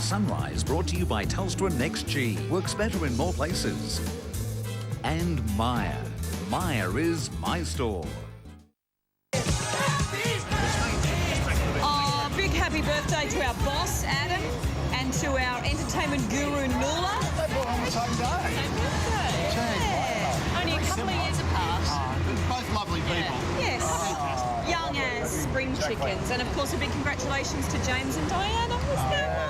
Sunrise, brought to you by Telstra Next G. Works better in more places. And Myer. Myer is my store. Oh, big happy birthday to our boss, Adam, and to our entertainment guru, Nuala. They born on the same day. Same birthday. Yeah. Only a couple of years apart. Both lovely people. Yes. Young as spring chickens. And, of course, a big congratulations to James and Diana. Was that one?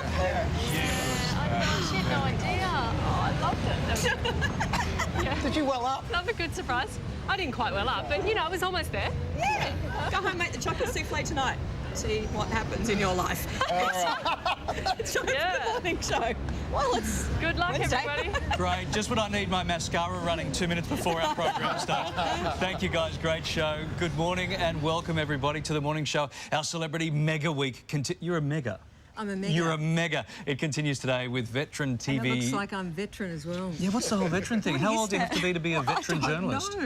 She had no idea. Oh, I loved it. Yeah. Did you well up? Another good surprise. I didn't quite well up, but, you know, I was almost there. Yeah. Go home, make the chocolate souffle tonight. See what happens in your life. It's the morning show. Well, it's Good luck, Wednesday. everybody. Great. Just when I need my mascara running 2 minutes before our program starts. Thank you, guys. Great show. Good morning and welcome, everybody, to the morning show. Our Celebrity Mega Week. You're a mega. I'm a mega. You're a mega. It continues today with Veteran TV. And it looks like I'm veteran as well. Yeah, what's the whole veteran thing? How old do you have to be a veteran journalist?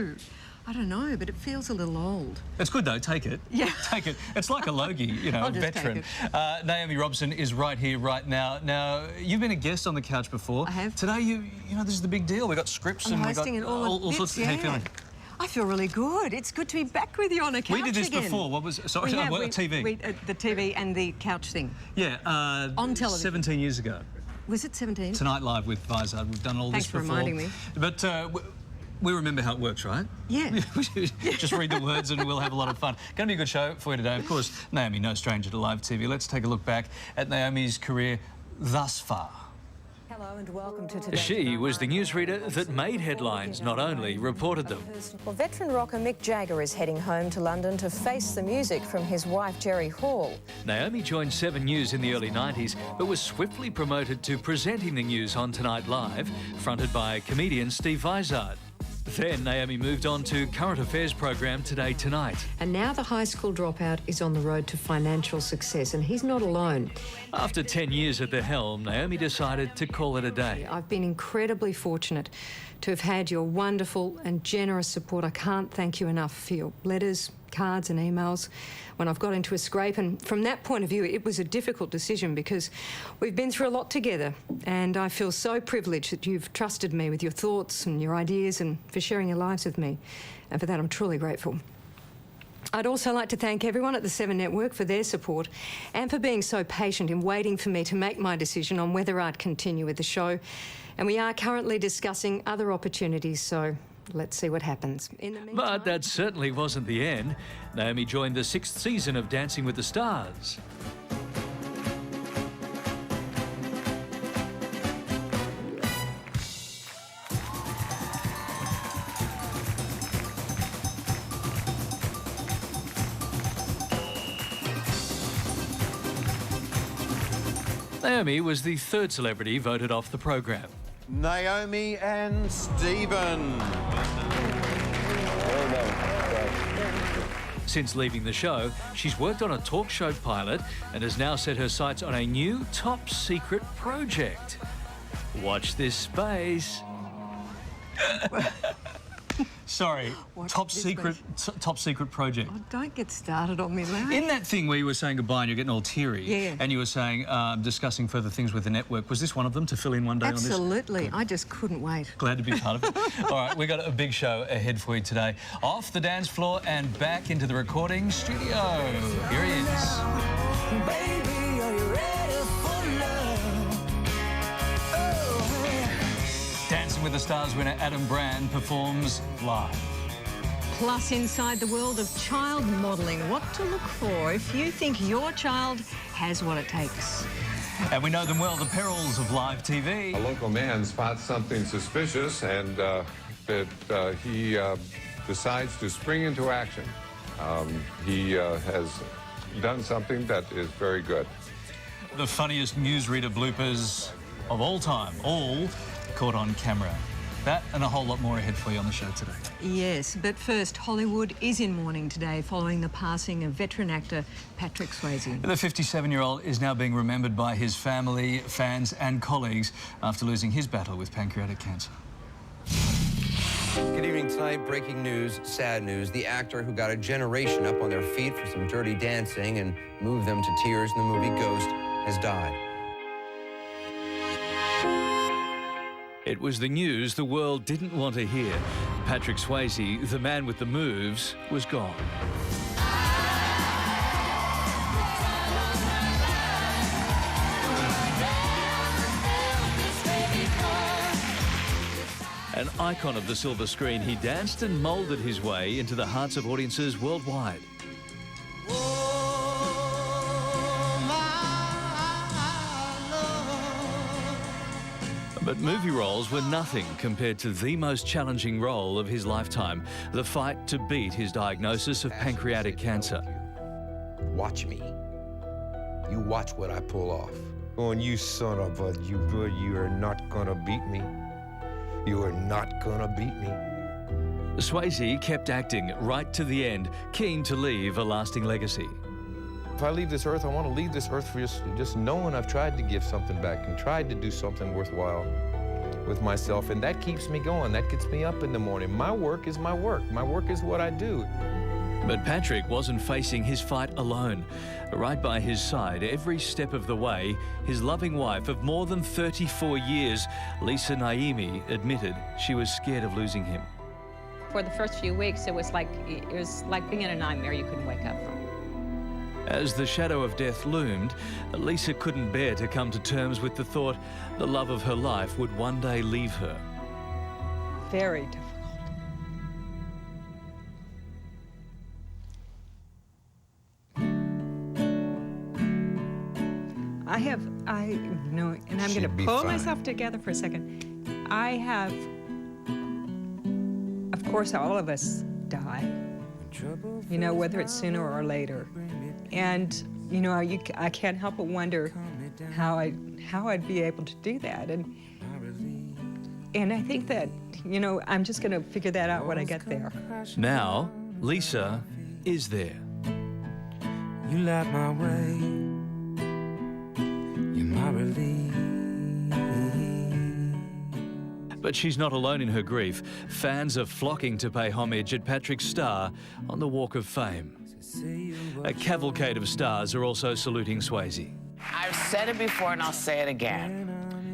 I don't know, but it feels a little old. It's good, though. Take it. Yeah. Take it. It's like a Logie, you know, I'll a just veteran. take Naomi Robson is right here, right now. Now, you've been a guest on the couch before. I have. Today, you know, this is the big deal. We've got scripts I'm and we've got hosting and all sorts of... bits, How you feeling? I feel really good. It's good to be back with you on a couch We did this again. before. What was... Sorry, TV. The TV and the couch thing. Yeah. On television. 17 years ago. Was it 17? Tonight Live with Vizard. We've done all Thanks this for before. reminding me. But we remember how it works, right? Yeah. Just read the words and we'll have a lot of fun. Going to be a good show for you today. Of course, Naomi, no stranger to live TV. Let's take a look back at Naomi's career thus far. Hello and welcome to today's... She was the newsreader that made headlines, not only reported them. Well, veteran rocker Mick Jagger is heading home to London to face the music from his wife, Jerry Hall. Naomi joined 7 News in the early 90s, but was swiftly promoted to presenting the news on Tonight Live, fronted by comedian Steve Vizard. Then Naomi moved on to current affairs program Today Tonight. And now the high school dropout is on the road to financial success, and he's not alone. After 10 years at the helm, Naomi decided to call it a day. I've been incredibly fortunate to have had your wonderful and generous support. I can't thank you enough for your letters, cards and emails when I've got into a scrape. And from that point of view, it was a difficult decision because we've been through a lot together, and I feel so privileged that you've trusted me with your thoughts and your ideas and for sharing your lives with me. And for that, I'm truly grateful. I'd also like to thank everyone at the 7 Network for their support and for being so patient in waiting for me to make my decision on whether I'd continue with the show. And we are currently discussing other opportunities, so let's see what happens. In the meantime... But that certainly wasn't the end. Naomi joined the 6th season of Dancing with the Stars. Naomi was the 3rd celebrity voted off the program. Naomi and Stephen. Since leaving the show, she's worked on a talk show pilot and has now set her sights on a new top-secret project. Watch this space. Sorry, top secret project. Oh, don't get started on me, Larry. In that thing where you were saying goodbye and you're getting all teary, Yeah. and you were saying discussing further things with the network, was this one of them to fill in one day on this? Absolutely. I just couldn't wait. Glad to be part of it. All right, we've got a big show ahead for you today. Off the dance floor and back into the recording studio. Here he is. Baby, are you ready for love? Oh, Dancing with the Stars winner Adam Brand performs live. Plus, inside the world of child modelling, what to look for if you think your child has what it takes. And we know them well, the perils of live TV. A local man spots something suspicious and he decides to spring into action. He has done something that is very good. The funniest newsreader bloopers of all time, all caught on camera. That and a whole lot more ahead for you on the show today. Yes, but first, Hollywood is in mourning today following the passing of veteran actor Patrick Swayze. The 57-year-old is now being remembered by his family, fans and colleagues after losing his battle with pancreatic cancer. Good evening tonight. Breaking news, sad news. The actor who got a generation up on their feet for some dirty dancing and moved them to tears in the movie Ghost has died. It was the news the world didn't want to hear. Patrick Swayze, the man with the moves, was gone. An icon of the silver screen, he danced and moulded his way into the hearts of audiences worldwide. But movie roles were nothing compared to the most challenging role of his lifetime, the fight to beat his diagnosis of pancreatic cancer. Watch me. You watch what I pull off. Oh, and you son of a, you are not gonna beat me. You are not gonna beat me. Swayze kept acting right to the end, keen to leave a lasting legacy. If I leave this earth, I want to leave this earth for just knowing I've tried to give something back and tried to do something worthwhile with myself, and that keeps me going. That gets me up in the morning. My work is my work. My work is what I do. But Patrick wasn't facing his fight alone. Right by his side, every step of the way, his loving wife of more than 34 years, Lisa Naomi, admitted she was scared of losing him. For the first few weeks, it was like being in a nightmare you couldn't wake up from. As the shadow of death loomed, Lisa couldn't bear to come to terms with the thought the love of her life would one day leave her. Very difficult. And I'm going to pull myself together for a second. Of course, all of us die, whether it's sooner or later. And, I can't help but wonder how I'd be able to do that. And I think that, I'm just going to figure that out when I get there. Now, Lisa is there. You light my way. You're my relief. But she's not alone in her grief. Fans are flocking to pay homage at Patrick's star on the Walk of Fame. A cavalcade of stars are also saluting Swayze. I've said it before and I'll say it again.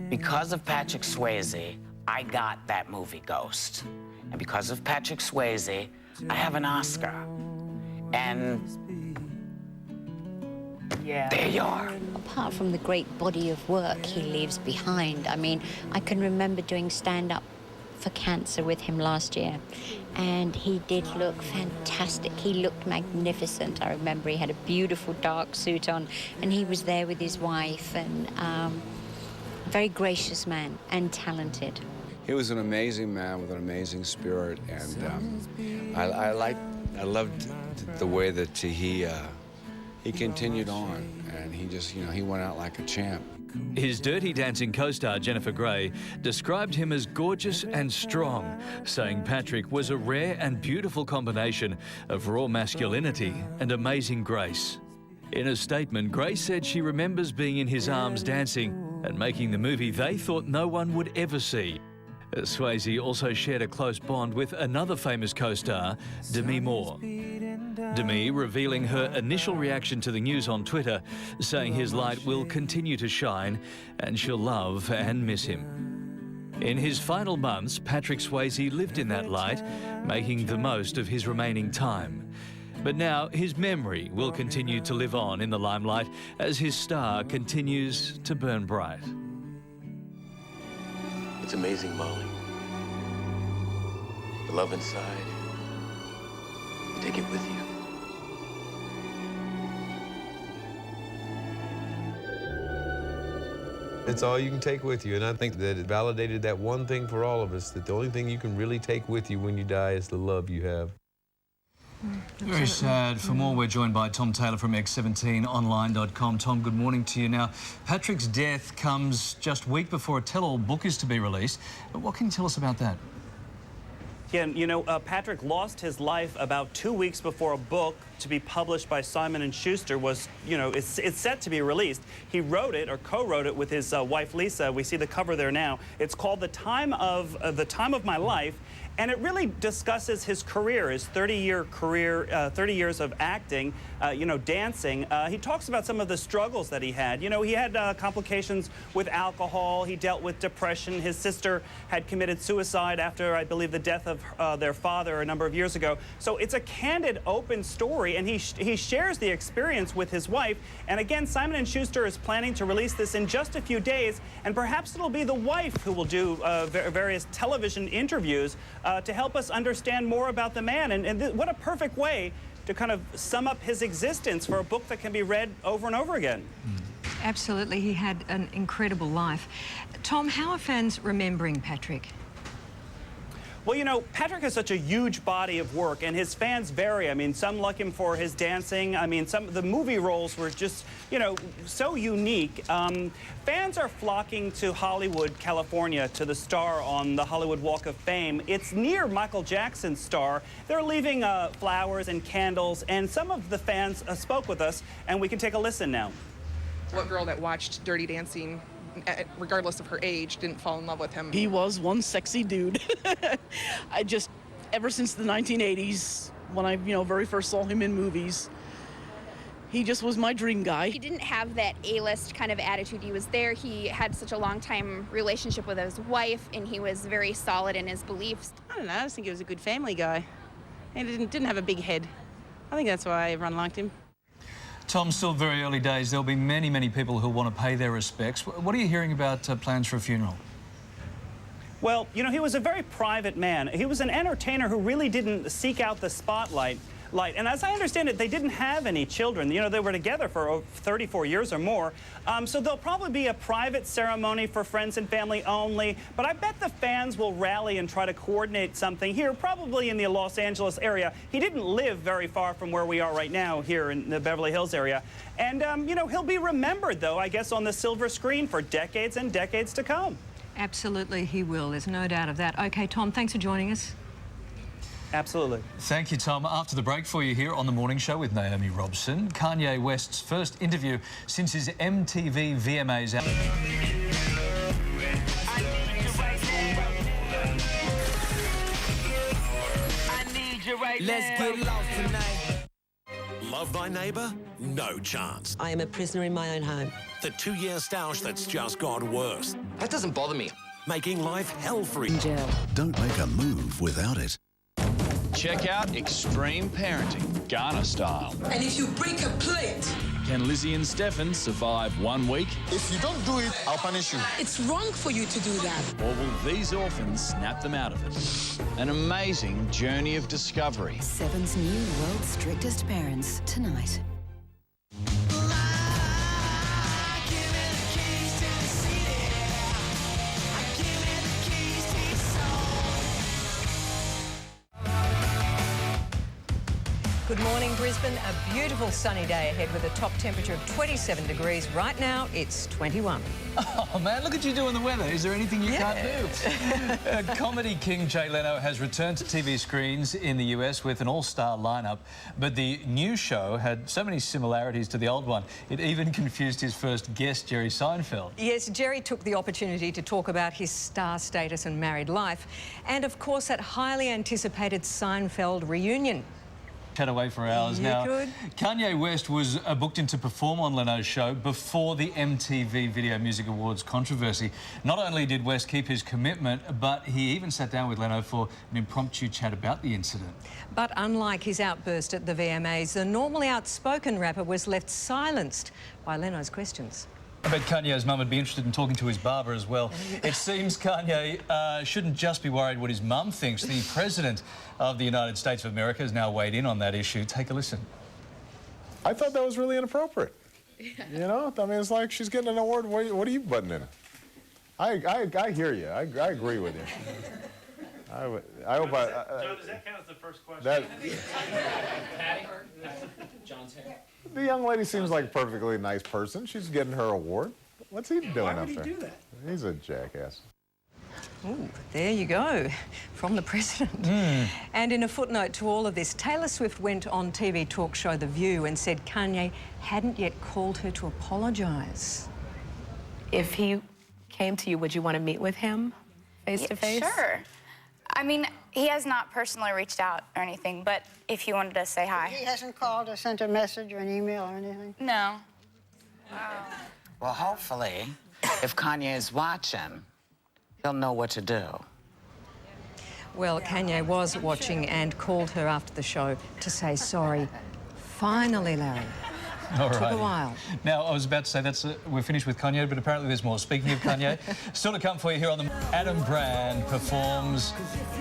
Because of Patrick Swayze, I got that movie Ghost. And because of Patrick Swayze, I have an Oscar. And yeah, there you are. Apart from the great body of work he leaves behind, I mean, I can remember doing stand-up for cancer with him last year, and he did look fantastic. He looked magnificent. I remember he had a beautiful dark suit on, and he was there with his wife, and very gracious man and talented. He was an amazing man with an amazing spirit, and I loved the way that he continued on, and he just, he went out like a champ. His Dirty Dancing co-star Jennifer Grey described him as gorgeous and strong, saying Patrick was a rare and beautiful combination of raw masculinity and amazing grace. In a statement, Grey said she remembers being in his arms dancing and making the movie they thought no one would ever see. Swayze also shared a close bond with another famous co-star, Demi Moore. Demi revealing her initial reaction to the news on Twitter, saying his light will continue to shine and she'll love and miss him. In his final months, Patrick Swayze lived in that light, making the most of his remaining time. But now his memory will continue to live on in the limelight as his star continues to burn bright. It's amazing, Molly. The love inside, you take it with you. It's all you can take with you, and I think that it validated that one thing for all of us, that the only thing you can really take with you when you die is the love you have. Very sad. For more, we're joined by Tom Taylor from X17Online.com. Tom, good morning to you. Now, Patrick's death comes just a week before a tell-all book is to be released. But what can you tell us about that? Yeah, Patrick lost his life about 2 weeks before a book to be published by Simon & Schuster was, you know, it's set to be released. He wrote it, or co-wrote it, with his wife Lisa. We see the cover there now. It's called The Time of My Life, and it really discusses his career, his 30-year career, 30 years of acting, you know, dancing. He talks about some of the struggles that he had. You know, he had complications with alcohol. He dealt with depression. His sister had committed suicide after, I believe, the death of their father a number of years ago. So it's a candid, open story, and he shares the experience with his wife. And again, Simon & Schuster is planning to release this in just a few days, and perhaps it'll be the wife who will do various television interviews to help us understand more about the man. And what a perfect way to kind of sum up his existence for a book that can be read over and over again. Absolutely, he had an incredible life. Tom, how are fans remembering Patrick? Well, you know, Patrick has such a huge body of work, and his fans vary. I mean, some like him for his dancing. I mean, some of the movie roles were just, you know, so unique. Fans are flocking to Hollywood, California, to the star on the Hollywood Walk of Fame. It's near Michael Jackson's star. They're leaving flowers and candles, and some of the fans spoke with us, and we can take a listen now. What girl that watched Dirty Dancing, regardless of her age, didn't fall in love with him? He was one sexy dude. Ever since the 1980s, when I, you know, very first saw him in movies, he just was my dream guy. He didn't have that A-list kind of attitude. He was there. He had such a long-time relationship with his wife, and he was very solid in his beliefs. I don't know, I just think he was a good family guy. He didn't have a big head. I think that's why everyone liked him. Tom, still very early days. There'll be many, many people who want to pay their respects. What are you hearing about plans for a funeral? Well, you know, he was a very private man. He was an entertainer who really didn't seek out the spotlight. And as I understand it, they didn't have any children. You know, they were together for 34 years or more. So there'll probably be a private ceremony for friends and family only. But I bet the fans will rally and try to coordinate something here, probably in the Los Angeles area. He didn't live very far from where we are right now here in the Beverly Hills area. And, you know, he'll be remembered, though, I guess, on the silver screen for decades and decades to come. Absolutely, he will. There's no doubt of that. OK, Tom, thanks for joining us. Absolutely. Thank you, Tom. After the break for you here on The Morning Show with Naomi Robson, Kanye West's first interview since his MTV VMAs out. Let's get lost tonight. Love thy neighbour? No chance. I am a prisoner in my own home. The 2-year stoush that's just got worse. That doesn't bother me. Making life hell-free. Don't make a move without it. Check out Extreme Parenting, Ghana style. And if you break a plate... Can Lizzie and Stefan survive 1 week? If you don't do it, I'll punish you. It's wrong for you to do that. Or will these orphans snap them out of it? An amazing journey of discovery. 7's new World's Strictest Parents tonight. Good morning, Brisbane. A beautiful sunny day ahead with a top temperature of 27 degrees. Right now, it's 21. Oh, man, look at you doing the weather. Is there anything you can't do? Comedy king Jay Leno has returned to TV screens in the US with an all-star lineup, but the new show had so many similarities to the old one, it even confused his first guest, Jerry Seinfeld. Yes, Jerry took the opportunity to talk about his star status and married life, and, of course, that highly anticipated Seinfeld reunion. Chat away for hours now. Kanye West was booked in to perform on Leno's show before the MTV Video Music Awards controversy. Not only did West keep his commitment, but he even sat down with Leno for an impromptu chat about the incident. But unlike his outburst at the VMAs, the normally outspoken rapper was left silenced by Leno's questions. I bet Kanye's mum would be interested in talking to his barber as well. It seems Kanye shouldn't just be worried what his mum thinks. The President of the United States of America has now weighed in on that issue. Take a listen. I thought that was really inappropriate. You know? I mean, it's like she's getting an award. What are you butting in? I hear you. I agree with you. I hope John, does that count as the first question? Patty? John's hair. The young lady seems like a perfectly nice person. She's getting her award. What's he doing up there? Why would he do that? He's a jackass. Ooh, there you go, from the president. And in a footnote to all of this, Taylor Swift went on TV talk show The View and said Kanye hadn't yet called her to apologise. If he came to you, would you want to meet with him face to face? Sure. I mean, he has not personally reached out or anything, but if he wanted to say hi. He hasn't called or sent a message or an email or anything? No. Well, hopefully, if Kanye is watching, he'll know what to do. Well, Kanye was watching and called her after the show to say sorry. Finally, Larry. All Took right. a while. Now, I was about to say we're finished with Kanye, but apparently there's more. Speaking of Kanye, still to come for you here on the... Adam Brand performs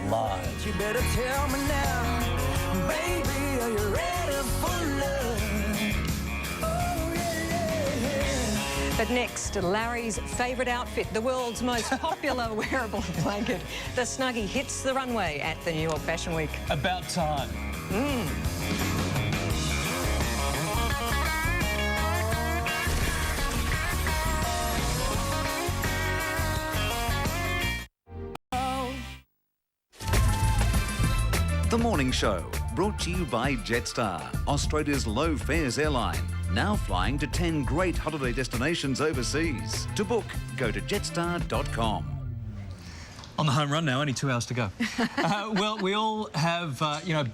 live. You better tell me now, baby, are you ready for love? Oh, yeah. But next, Larry's favourite outfit, the world's most popular wearable blanket. The Snuggie hits the runway at the New York Fashion Week. About time. The Morning Show, brought to you by Jetstar, Australia's low fares airline. Now flying to 10 great holiday destinations overseas. To book, go to jetstar.com. On the home run now, only 2 hours to go. Well, we all have,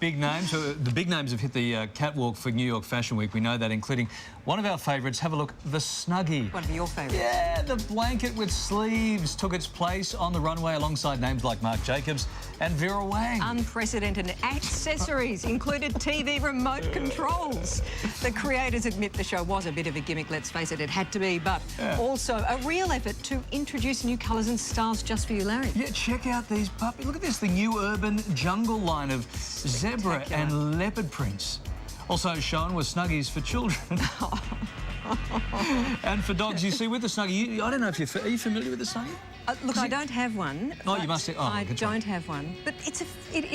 big names. The big names have hit the catwalk for New York Fashion Week. We know that, including one of our favourites. Have a look, the Snuggie. One of your favourites. Yeah, the blanket with sleeves took its place on the runway alongside names like Marc Jacobs and Vera Wang. Unprecedented accessories included TV remote controls. The creators admit the show was a bit of a gimmick, let's face it, it had to be, but also a real effort to introduce new colours and styles just for you, Larry. Yeah, check out these puppies. Look at this, the new urban jungle line of zebra and leopard prints. Also shown were Snuggies for children. And for dogs, you see, with the Snuggie, I don't know if are you familiar with the Snuggie? Look, I don't have one. Oh, you must. I don't have one. But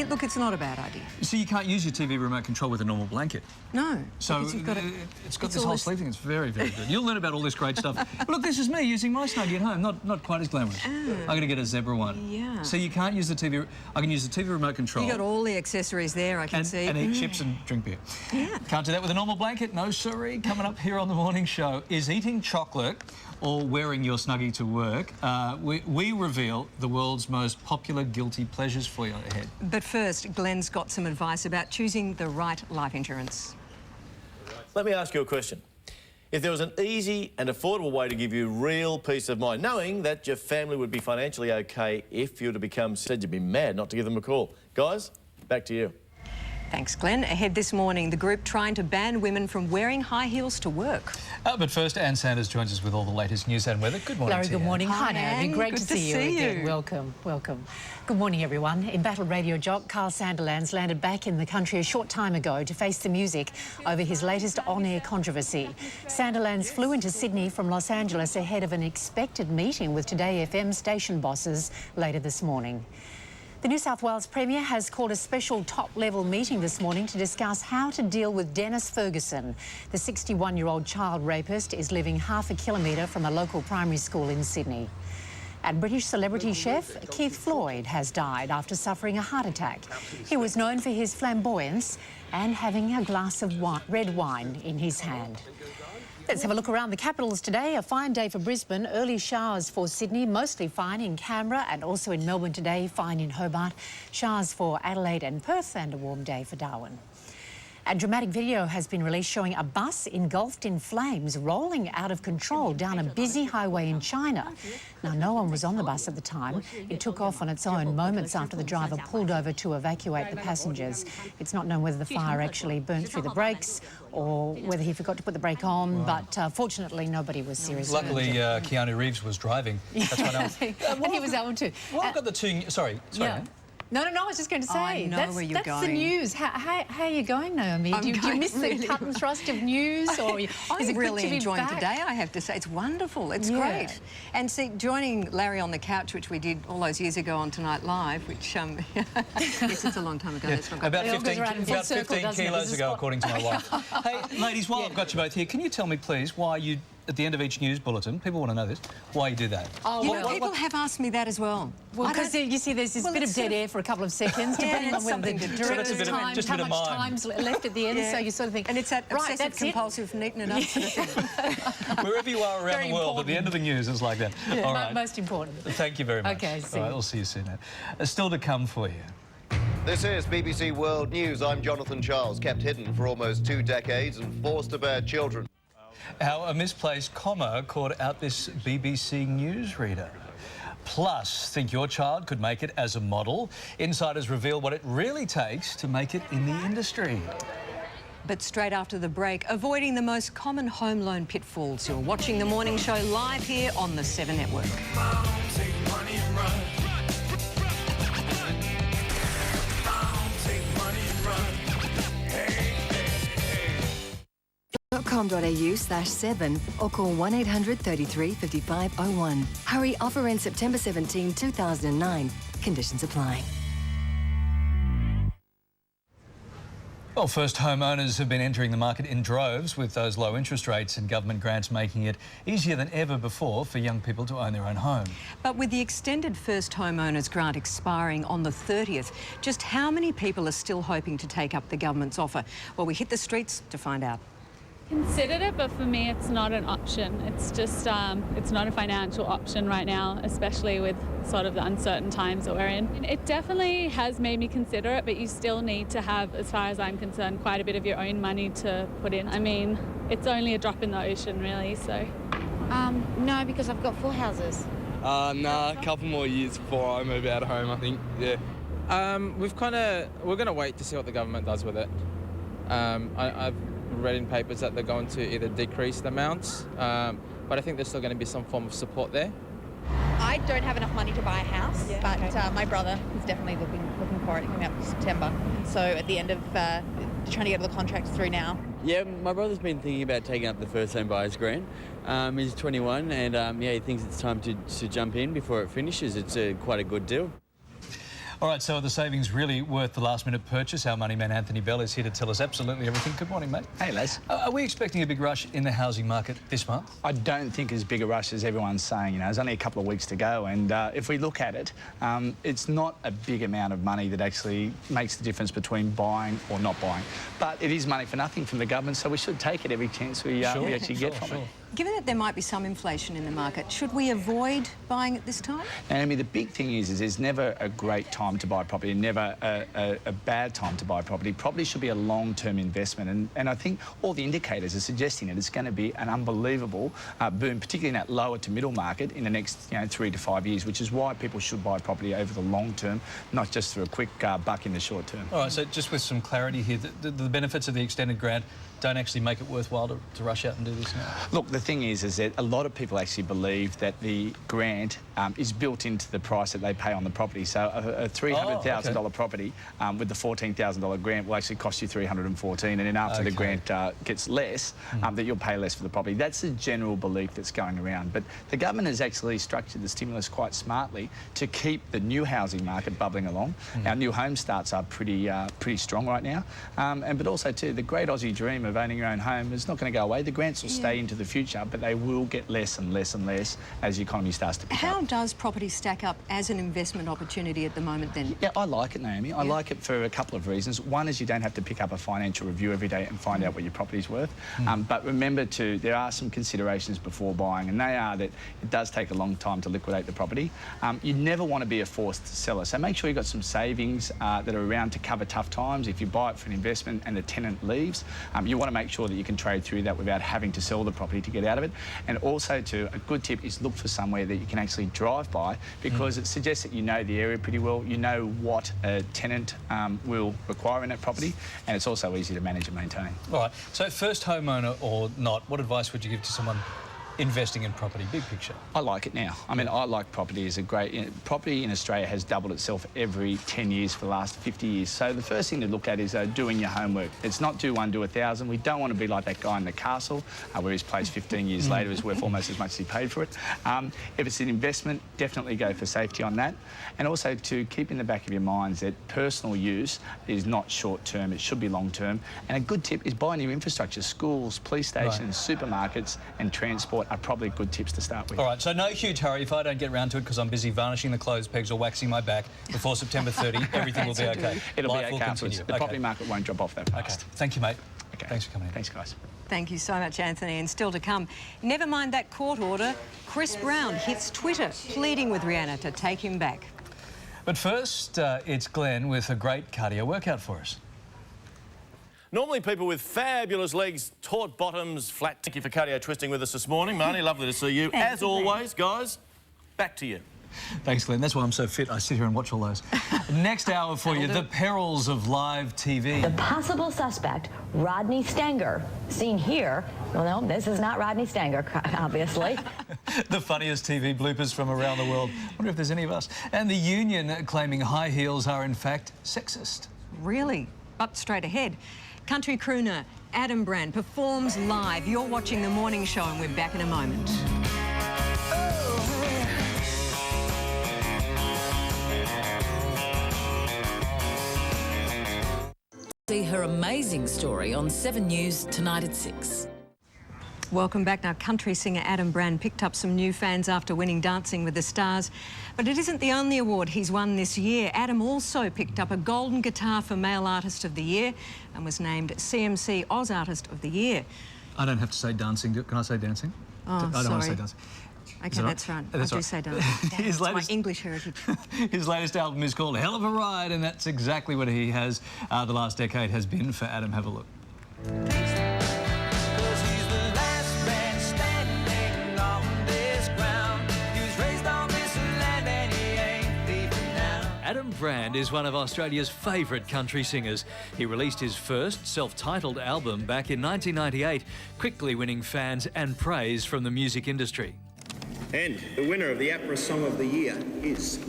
look, it's not a bad idea. So you can't use your TV remote control with a normal blanket. No. So it's got this whole sleeve thing. It's very, very good. You'll learn about all this great stuff. Look, this is me using my Snuggie at home. Not quite as glamorous. I'm going to get a zebra one. Yeah. So you can't use the TV. I can use the TV remote control. You got all the accessories there, I can see. And eat chips and drink beer. Yeah. Can't do that with a normal blanket. No, sorry. Coming up here on the morning show, is eating chocolate or wearing your Snuggie to work? We reveal the world's most popular guilty pleasures for you ahead. But first, Glenn's got some advice about choosing the right life insurance. Let me ask you a question. If there was an easy and affordable way to give you real peace of mind, knowing that your family would be financially okay if you were to become said, you'd be mad not to give them a call. Guys, back to you. Thanks, Glenn. Ahead this morning, the group trying to ban women from wearing high heels to work. But first, Ann Sanders joins us with all the latest news and weather. Good morning, Larry, good morning. Hi, Anne. Naomi. Great Good to see you again. Welcome, welcome. Good morning, everyone. Embattled radio jock Carl Sandilands landed back in the country a short time ago to face the music over his latest on-air controversy. Sandilands flew into Sydney from Los Angeles ahead of an expected meeting with Today FM station bosses later this morning. The New South Wales Premier has called a special top-level meeting this morning to discuss how to deal with Dennis Ferguson. The 61-year-old child rapist is living half a kilometre from a local primary school in Sydney. And British celebrity chef Keith Floyd has died after suffering a heart attack. He was known for his flamboyance and having a glass of red wine in his hand. Let's have a look around the capitals today. A fine day for Brisbane, early showers for Sydney, mostly fine in Canberra and also in Melbourne today, fine in Hobart. Showers for Adelaide and Perth and a warm day for Darwin. A dramatic video has been released showing a bus engulfed in flames rolling out of control down a busy highway in China. Now, no one was on the bus at the time. It took off on its own moments after the driver pulled over to evacuate the passengers. It's not known whether the fire actually burnt through the brakes or whether he forgot to put the brake on, but fortunately nobody was seriously injured. Luckily, Keanu Reeves was driving. That's what else. And he was able to. Well, I've got the two... Sorry. Yeah. No, I was just going to say, I know where you're that's the news. How are you going, Naomi? Do you miss the cut and thrust of news? Or I'm really enjoying today, I have to say. It's wonderful. It's great. And see, joining Larry on the couch, which we did all those years ago on Tonight Live, which, yes, it's a long time ago. Yeah, that's not about 15 kilos ago, according to my wife. Hey, ladies, while I've got you both here, can you tell me, please, why you at the end of each news bulletin. People want to know this. Why you do that? Oh, you know, people have asked me that as well. Well, because you see, there's this bit of dead air for a couple of seconds, depending on whether the director's time, how much time's left at the end. So you sort of think, and it's that right, obsessive-compulsive neating it up sort of thing. Wherever you are around the world, at the end of the news, it's like that. Yeah, all right. Most important. Thank you very much. Okay, see all right, you. we'll see you soon. Still to come for you. This is BBC World News. I'm Jonathan Charles, kept hidden for almost 2 decades and forced to bear children. How a misplaced comma caught out this BBC newsreader. Plus, think your child could make it as a model? Insiders reveal what it really takes to make it in the industry. But straight after the break, avoiding the most common home loan pitfalls. You're watching The Morning Show live here on the 7 Network. .com.au/7 or call 1800 33 5501. Hurry, offer ends September 17, 2009. Conditions apply. Well, first homeowners have been entering the market in droves with those low interest rates and government grants making it easier than ever before for young people to own their own home. But with the extended first homeowners grant expiring on the 30th, just how many people are still hoping to take up the government's offer? Well, we hit the streets to find out. Considered it, but for me it's not an option. It's just it's not a financial option right now, especially with sort of the uncertain times that we're in. It definitely has made me consider it, but you still need to have, as far as I'm concerned, quite a bit of your own money to put in. I mean, it's only a drop in the ocean really, so. No, because I've got 4 houses. Nah, a couple more years before I move out of home, I think, yeah. We're going to wait to see what the government does with it. I've read in papers that they're going to either decrease the amounts, but I think there's still going to be some form of support there. I don't have enough money to buy a house, but my brother is definitely looking for it coming up in September. So at the end of trying to get all the contracts through now. Yeah, my brother's been thinking about taking up the first home buyers grant. He's 21 and yeah, he thinks it's time to jump in before it finishes. It's quite a good deal. All right, so are the savings really worth the last-minute purchase? Our money man Anthony Bell is here to tell us absolutely everything. Good morning, mate. Hey, Les. Are we expecting a big rush in the housing market this month? I don't think as big a rush as everyone's saying. You know, there's only a couple of weeks to go, and if we look at it, it's not a big amount of money that actually makes the difference between buying or not buying. But it is money for nothing from the government, so we should take it every chance we actually get from it. Given that there might be some inflation in the market, should we avoid buying at this time? Naomi, the big thing is there's never a great time to buy property, never a bad time to buy property. Property should be a long-term investment, and I think all the indicators are suggesting that it's going to be an unbelievable boom, particularly in that lower to middle market in the next 3 to 5 years, which is why people should buy property over the long term, not just for a quick buck in the short term. All right, so just with some clarity here, the benefits of the extended grant don't actually make it worthwhile to rush out and do this now? Look, the thing is that a lot of people actually believe that the grant is built into the price that they pay on the property. So a $300,000 property with the $14,000 grant will actually cost you $314,000, and then after the grant gets less, that you'll pay less for the property. That's the general belief that's going around. But the government has actually structured the stimulus quite smartly to keep the new housing market bubbling along. Our new home starts are pretty strong right now, but also too the great Aussie dream of owning your own home is not going to go away. The grants will stay into the future, but they will get less and less and less as the economy starts to pick up. How does property stack up as an investment opportunity at the moment then? Yeah, I like it, Naomi. I like it for a couple of reasons. One is you don't have to pick up a financial review every day and find out what your property's worth. But remember too, there are some considerations before buying, and they are that it does take a long time to liquidate the property. You never want to be a forced seller, so make sure you've got some savings that are around to cover tough times. If you buy it for an investment and the tenant leaves, you want to make sure that you can trade through that without having to sell the property to get out of it. And also too, a good tip is look for somewhere that you can actually drive by, because it suggests that you know the area pretty well, you know what a tenant will require in that property, and it's also easy to manage and maintain. All right, so first homeowner or not, what advice would you give to someone investing in property, big picture? I like it now. I mean, I like property as a great... property in Australia has doubled itself every 10 years for the last 50 years. So the first thing to look at is doing your homework. It's not do one, do 1,000. We don't want to be like that guy in the castle where his place 15 years later is worth almost as much as he paid for it. If it's an investment, definitely go for safety on that. And also to keep in the back of your minds that personal use is not short-term, it should be long-term. And a good tip is buy new infrastructure. Schools, police stations, supermarkets and transport are probably good tips to start with. All right, so no huge hurry. If I don't get round to it because I'm busy varnishing the clothes pegs or waxing my back before September 30, everything will be okay. It'll Life be will okay. continue. The property market won't drop off that fast. Okay. Thank you, mate. Okay. Thanks for coming in. Thanks, guys. Thank you so much, Anthony. And still to come, never mind that court order, Chris Brown hits Twitter pleading with Rihanna to take him back. But first, it's Glenn with a great cardio workout for us. Normally people with fabulous legs, taut bottoms, flat. Thank you for cardio twisting with us this morning, Marnie. Lovely to see you. As always, guys, back to you. Thanks, Glenn. That's why I'm so fit. I sit here and watch all those. Next hour for you, the perils of live TV. The possible suspect, Rodney Stanger, seen here. Well, no, this is not Rodney Stanger, obviously. The funniest TV bloopers from around the world. I wonder if there's any of us. And the union claiming high heels are, in fact, sexist. Really? Up straight ahead. Country crooner Adam Brand performs live. You're watching The Morning Show and we're back in a moment. See her amazing story on 7 News tonight at 6. Welcome back. Now, country singer Adam Brand picked up some new fans after winning Dancing with the Stars. But it isn't the only award he's won this year. Adam also picked up a golden guitar for Male Artist of the Year and was named CMC Oz Artist of the Year. I don't have to say dancing. Can I say dancing? Oh, I don't sorry. want to say dancing. OK, that's right. That's I do right. say dancing. It's my English heritage. His latest album is called Hell of a Ride, and that's exactly what he has. The last decade has been for Adam. Have a look. Adam Brand is one of Australia's favourite country singers. He released his first self-titled album back in 1998, quickly winning fans and praise from the music industry. And the winner of the APRA Song of the Year is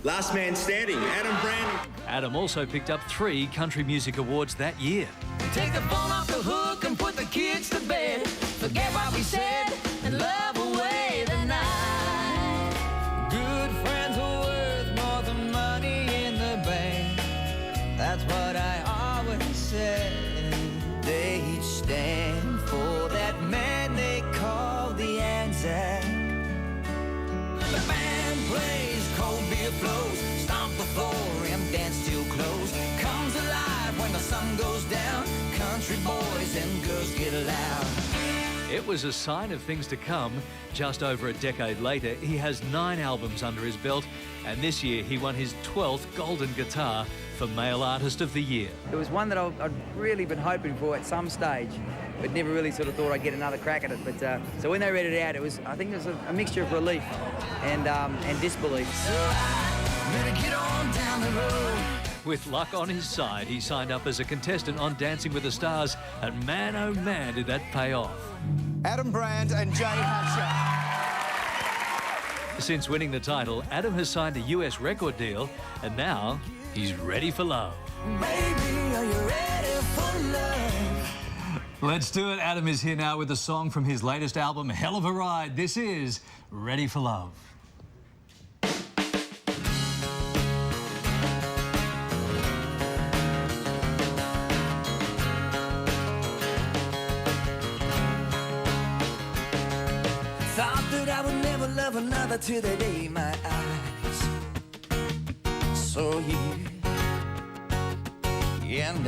Last Man Standing, Adam Brand. Adam also picked up 3 country music awards that year. Take the phone off the hook and put the kids to bed. Forget what we said and love away the night. Good friends are worth more than money in the bank. That's what I always said. They each stand for that man they call the Anzac. The band plays, cold beer flows, stomp the floor and dance till close. Comes alive when the sun goes down. Country boys and girls get loud. It was a sign of things to come. Just over a decade later, he has 9 albums under his belt, and this year he won his 12th Golden Guitar for Male Artist of the Year. It was one that I'd really been hoping for at some stage, but never really sort of thought I'd get another crack at it. But so when they read it out, I think it was a mixture of relief and disbelief. So I'm gonna get on down the road. With luck on his side, he signed up as a contestant on Dancing with the Stars, and man, oh man, did that pay off. Adam Brand and Jane Hatcher. Since winning the title, Adam has signed a US record deal, and now he's ready for love. Baby, are you ready for love? Let's do it. Adam is here now with a song from his latest album, Hell of a Ride. This is Ready for Love. Thought that I would never love another till the day my eyes saw you and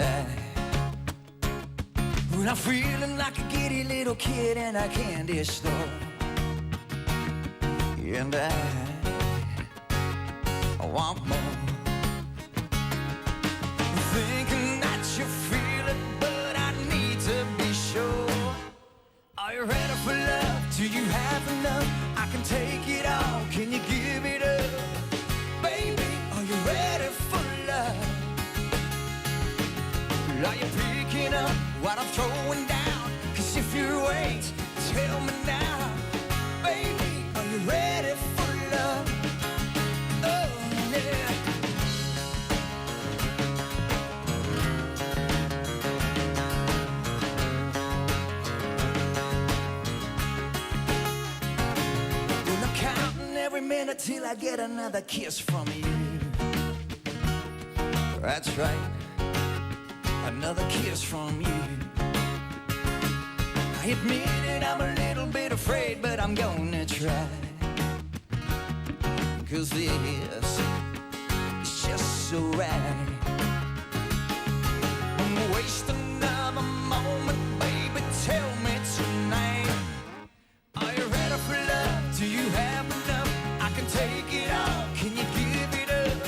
when I'm feeling like a giddy little kid in a candy store, and I want more. Thinking that you feel it, but I need to be sure. Are you ready for love? Do you have enough? I can take it all. Can you give it up? Baby, are you ready for love? Are you picking up what I'm throwing down? 'Cause if you wait minute till I get another kiss from you. That's right, another kiss from you. I admit it, I'm a little bit afraid, but I'm gonna try. 'Cause this is just so right. I'm wasting another moment, baby, tell me tonight. Are you ready for love? Do you have enough? I can take it all. Can you give it up?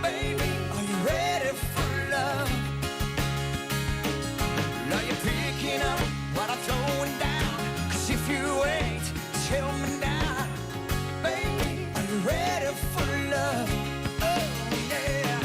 Baby, are you ready for love? Are you picking up what I'm throwing down? 'Cause if you ain't, tell me now. Baby, are you ready for love? Oh, yeah.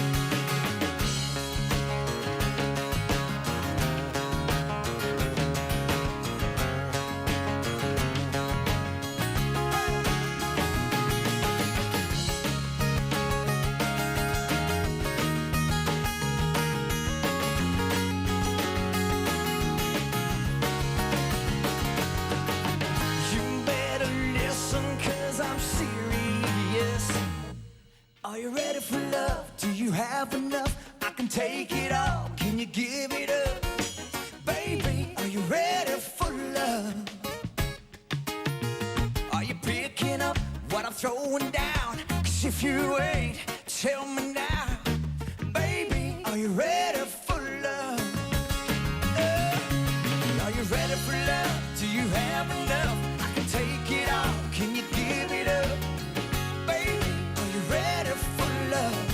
Are you ready for love? Do you have enough? I can take it all. Can you give it up? Baby, are you ready for love? Are you picking up what I'm throwing down? 'Cause if you ain't, tell me now. Baby, are you ready for love? Are you ready for love? Do you have enough? I can take it all. Can you give it up? Baby, are you ready for love?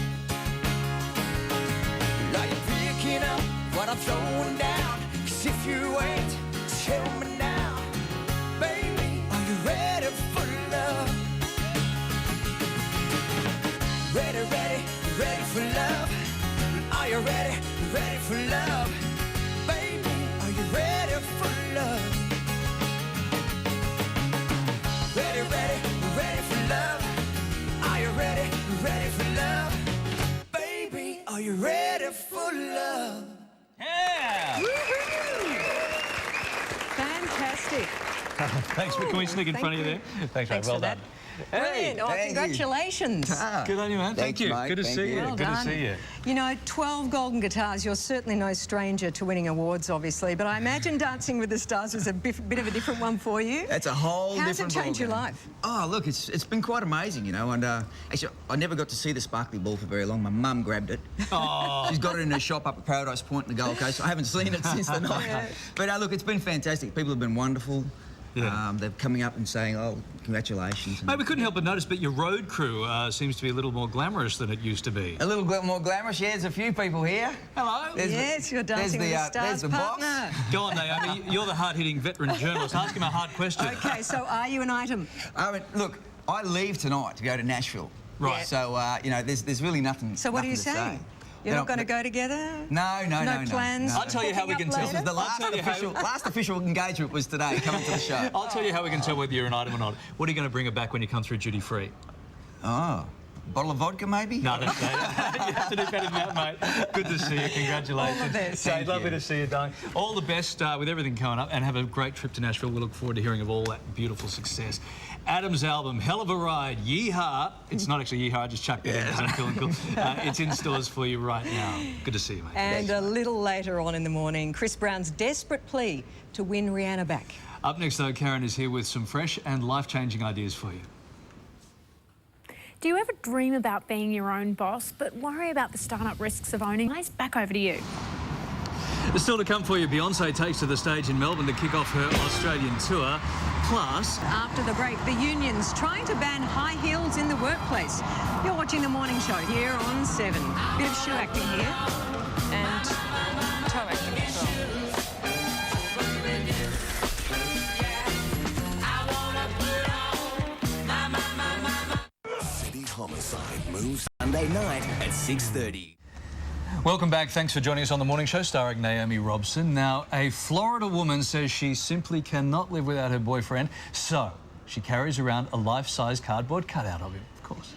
Are you picking up what I'm throwing down? 'Cause if you ain't, tell me now. Baby, are you ready for love? Ready, ready, ready for love? Are you ready, ready for love? Baby, are you ready for love? Ready, ready, ready for love? Are you ready, ready for love? Baby, are you ready for love? Yeah! Fantastic. Thanks. Can we sneak in front of you there? Thanks, mate. Well done. Brilliant. Oh, congratulations. Good on you, man. Thank you. Good to see you. Good to see you. You know, 12 golden guitars, you're certainly no stranger to winning awards, obviously, but I imagine Dancing with the Stars was a bit of a different one for you. That's a whole How's different it changed your ballgame. life? Oh, look, it's been quite amazing, you know, and actually, I never got to see the sparkly ball for very long. My mum grabbed it. Oh. She's got it in her shop up at Paradise Point in the Gold Coast. I haven't seen it since the night. Yeah. But look, it's been fantastic. People have been wonderful. Yeah. They're coming up and saying, oh, congratulations. Mate, we couldn't help but notice, but your road crew seems to be a little more glamorous than it used to be. A little bit more glamorous. Yeah, there's a few people here. Hello. Yes, you're Dancing with the Stars there's the partner. boss. Go on, Naomi. You're the hard-hitting veteran journalist. Ask him a hard question. OK, so are you an item? Look, I leave tonight to go to Nashville. Right. So, you know, there's really nothing. So what are you nothing to saying? say. You're not going to go together? No. No plans? I'll tell you how we can tell. This was the last official engagement was today, coming to the show. I'll tell you how we can tell whether you're an item or not. What are you going to bring her back when you come through duty free? Oh, bottle of vodka, maybe? No, don't say that. You have to do better than that, mate. Good to see you. Congratulations. All the best. Thank Lovely you. to see you, darling. All the best with everything coming up, and have a great trip to Nashville. We look forward to hearing of all that beautiful success. Adam's album, Hell of a Ride, Yeehaw. It's not actually Yeehaw, I just chucked it in because I'm feeling cool. It's in stores for you right now. Good to see you, mate. And a little later on in the morning, Chris Brown's desperate plea to win Rihanna back. Up next, though, Karen is here with some fresh and life-changing ideas for you. Do you ever dream about being your own boss, but worry about the start-up risks of owning? Back over to you. Still to come for you, Beyonce takes to the stage in Melbourne to kick off her Australian tour. Plus, After the break, the unions trying to ban high heels in the workplace. You're watching The Morning Show here on 7. Bit of shoe acting here and toe acting as well. City Homicide moves Sunday night at 6:30. welcome back. Thanks for joining us on The Morning Show, starring Naomi Robson. Now, a Florida woman says she simply cannot live without her boyfriend, so she carries around a life-size cardboard cutout of him, of course.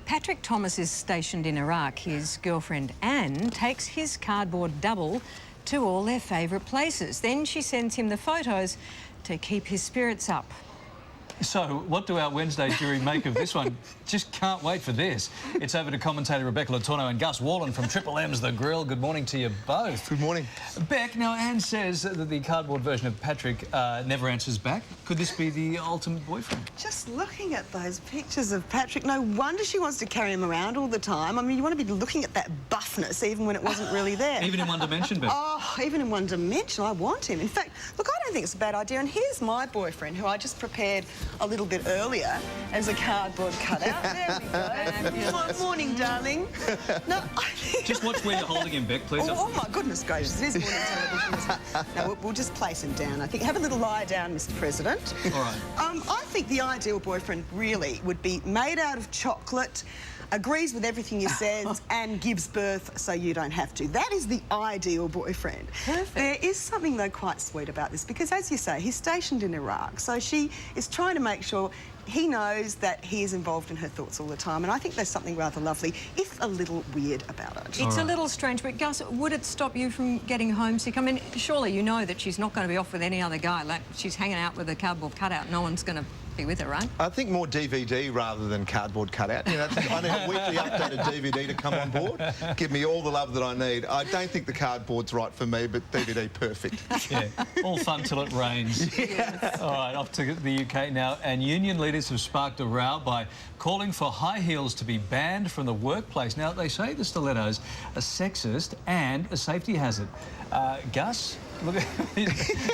Patrick Thomas is stationed in Iraq. His girlfriend Anne takes his cardboard double to all their favourite places. Then she sends him the photos to keep his spirits up. So, what do our Wednesday jury make of this one? Just can't wait for this. It's over to commentator Rebecca Letourneau and Gus Wallen from Triple M's The Grill. Good morning to you both. Good morning. Beck, now Anne says that the cardboard version of Patrick never answers back. Could this be the ultimate boyfriend? Just looking at those pictures of Patrick, no wonder she wants to carry him around all the time. I mean, you want to be looking at that buffness even when it wasn't really there. Even in one dimension, Beck? Oh, even in one dimension, I want him. In fact, look, I don't think it's a bad idea. And here's my boyfriend, who I just prepared a little bit earlier as a cardboard cutout. There we go. Morning, darling. No, just watch where you're holding him, Beck, please. Oh, my goodness gracious, it is morning television, isn't it? No, we'll just place him down, I think. Have a little lie down, Mr. President. All right. I think the ideal boyfriend really would be made out of chocolate, agrees with everything you says, and gives birth so you don't have to. That is the ideal boyfriend. Perfect. There is something, though, quite sweet about this, because, as you say, he's stationed in Iraq, so she is trying to make sure he knows that he is involved in her thoughts all the time, and I think there's something rather lovely, if a little weird, about it. It's a little strange, but Gus, would it stop you from getting homesick? I mean, surely you know that she's not going to be off with any other guy. Like, she's hanging out with a cardboard cutout. No one's going to be with her, right? I think more DVD rather than cardboard cutout. You know, I need a weekly updated DVD to come on board, give me all the love that I need. I don't think the cardboard's right for me, but DVD perfect. Yeah, all fun till it rains. Yes. All right, off to the UK now, and union leaders have sparked a row by calling for high heels to be banned from the workplace. Now, they say the stilettos are sexist and a safety hazard. Gus? Look at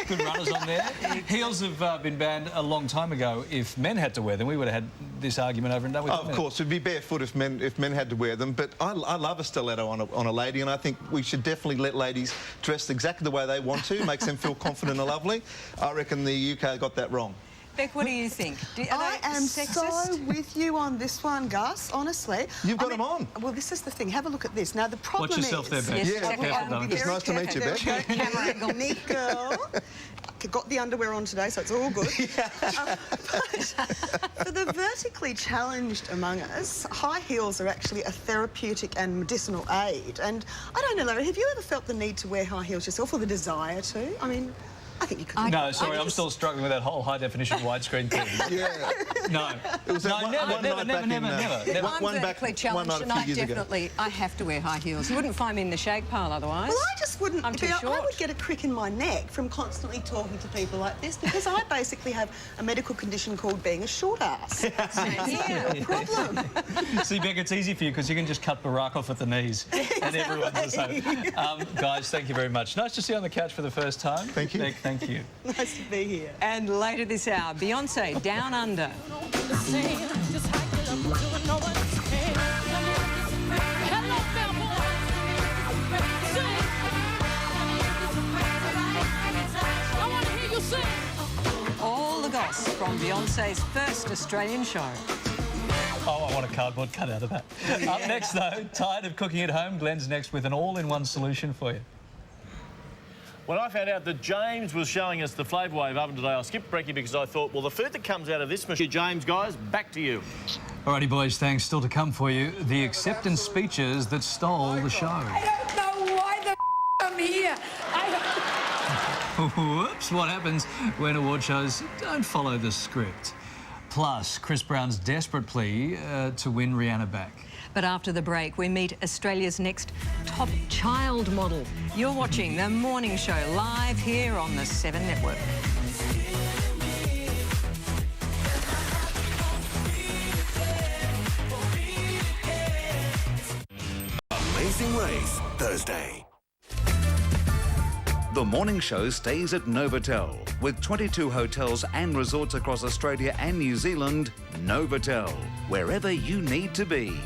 good runners on there. Heels have been banned a long time ago. If men had to wear them, we would have had this argument over and done with. Of course, it'd be barefoot if men had to wear them. But I love a stiletto on a lady, and I think we should definitely let ladies dress exactly the way they want to. Makes them feel confident and lovely. I reckon the UK got that wrong. Beck, what do you think? I am sexist? so with you on this one, Gus, honestly. You've got them on. Well, this is the thing. Have a look at this. Now, the problem Watch yourself there, Beck. Yes, careful, it's nice to meet you, Beck. Camera angle. Neat girl. Got the underwear on today, so it's all good. But for the vertically challenged among us, high heels are actually a therapeutic and medicinal aid. And I don't know, Larry, have you ever felt the need to wear high heels yourself, or the desire to? I mean, I think you could. No, sorry, I'm still struggling with that whole high-definition widescreen thing. Yeah. No. It was no, never. I'm vertically challenged, and I have to wear high heels. You wouldn't find me in the shag pile otherwise. Well, I just wouldn't. I'm too short. I would get a crick in my neck from constantly talking to people like this, because I basically have a medical condition called being a short ass. So yeah. Problem. See, Beck, it's easy for you because you can just cut Barack off at the knees, and everyone's the same. Guys, thank you very much. Nice to see you on the couch for the first time. Thank you. Beck, thank you. Nice to be here. And later this hour, Beyonce, Down Under. All the goss from Beyonce's first Australian show. Oh, I want a cardboard cutout of that. Up next, though, tired of cooking at home? Glenn's next with an all-in-one solution for you. When I found out that James was showing us the Flavour Wave oven today, I skipped brekkie because I thought, well, the food that comes out of this machine... James, guys, back to you. Alrighty, boys, thanks. Still to come for you, the acceptance speeches that stole the show. I don't know why the I'm here. Whoops, what happens when award shows don't follow the script? Plus, Chris Brown's desperate plea to win Rihanna back. But after the break, we meet Australia's next top child model. You're watching The Morning Show live here on the 7 Network. Amazing Race, Thursday. The Morning Show stays at Novotel. With 22 hotels and resorts across Australia and New Zealand, Novotel, wherever you need to be.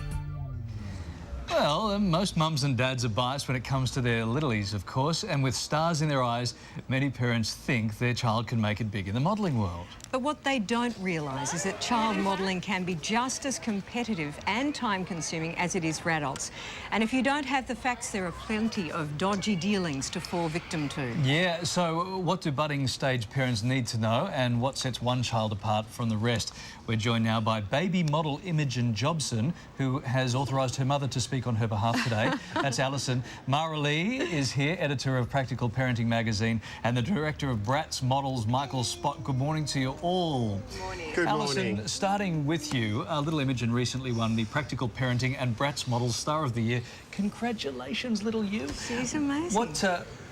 Well, most mums and dads are biased when it comes to their littlies, of course, and with stars in their eyes, many parents think their child can make it big in the modelling world. But what they don't realise is that child modelling can be just as competitive and time-consuming as it is for adults. And if you don't have the facts, there are plenty of dodgy dealings to fall victim to. Yeah, so what do budding stage parents need to know, and what sets one child apart from the rest? We're joined now by baby model Imogen Jobson, who has authorised her mother to speak speak on her behalf today. That's Alison. Mara Lee is here, editor of Practical Parenting magazine, and the director of Bratz Models, Michael Spott. Good morning to you all. Good morning. Good Alison, morning. starting with you, Little Imogen recently won the Practical Parenting and Bratz Models Star of the Year. Congratulations, little you. She's amazing.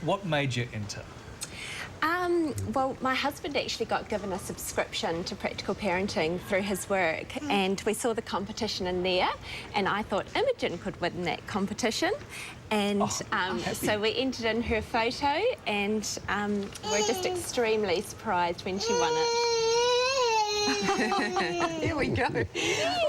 What made you enter? Well, my husband actually got given a subscription to Practical Parenting through his work, and we saw the competition in there, and I thought Imogen could win that competition. And so we entered in her photo, and we're just extremely surprised when she won it. Here we go.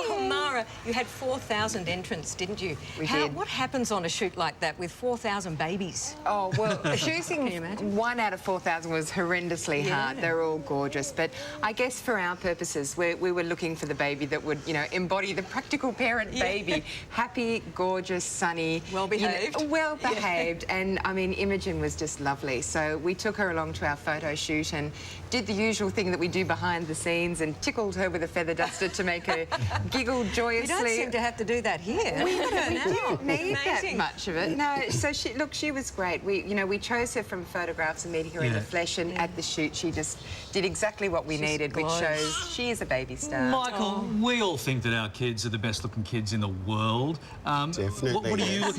Well, Mara, you had 4,000 entrants, didn't you? We did. What happens on a shoot like that with 4,000 babies? Oh, well, choosing 1 out of 4,000 was horrendously hard. They're all gorgeous. But I guess for our purposes, we were looking for the baby that would, you know, embody the practical parent baby. Happy, gorgeous, sunny. Well-behaved. You know, well-behaved. And, I mean, Imogen was just lovely. So we took her along to our photo shoot and did the usual thing that we do behind the scenes and tickled her with a feather duster to make her giggle joyously. You don't seem to have to do that here. We didn't need that much of it. No, so she was great. We chose her from photographs and meeting her in the flesh, and at the shoot she just did exactly what we needed, which shows she is a baby star. Michael, we all think that our kids are the best-looking kids in the world. Definitely.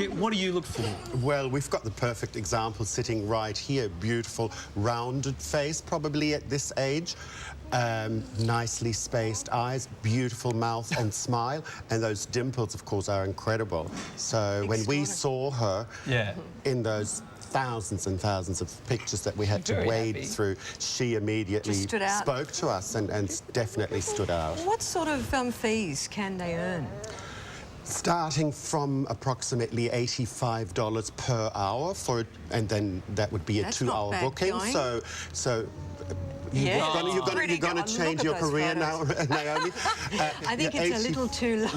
What do you look for? Well, we've got the perfect example sitting right here. Beautiful, rounded face, probably at this age. Nicely spaced eyes, beautiful mouth and smile, and those dimples, of course, are incredible. So when we saw her in those thousands and thousands of pictures that we had to wade through, she immediately spoke to us and definitely stood out. What sort of fees can they earn? Starting from approximately $85 per hour and then that would be a 2-hour booking. Going. So you're going to change your career now, Naomi. I think it's a little too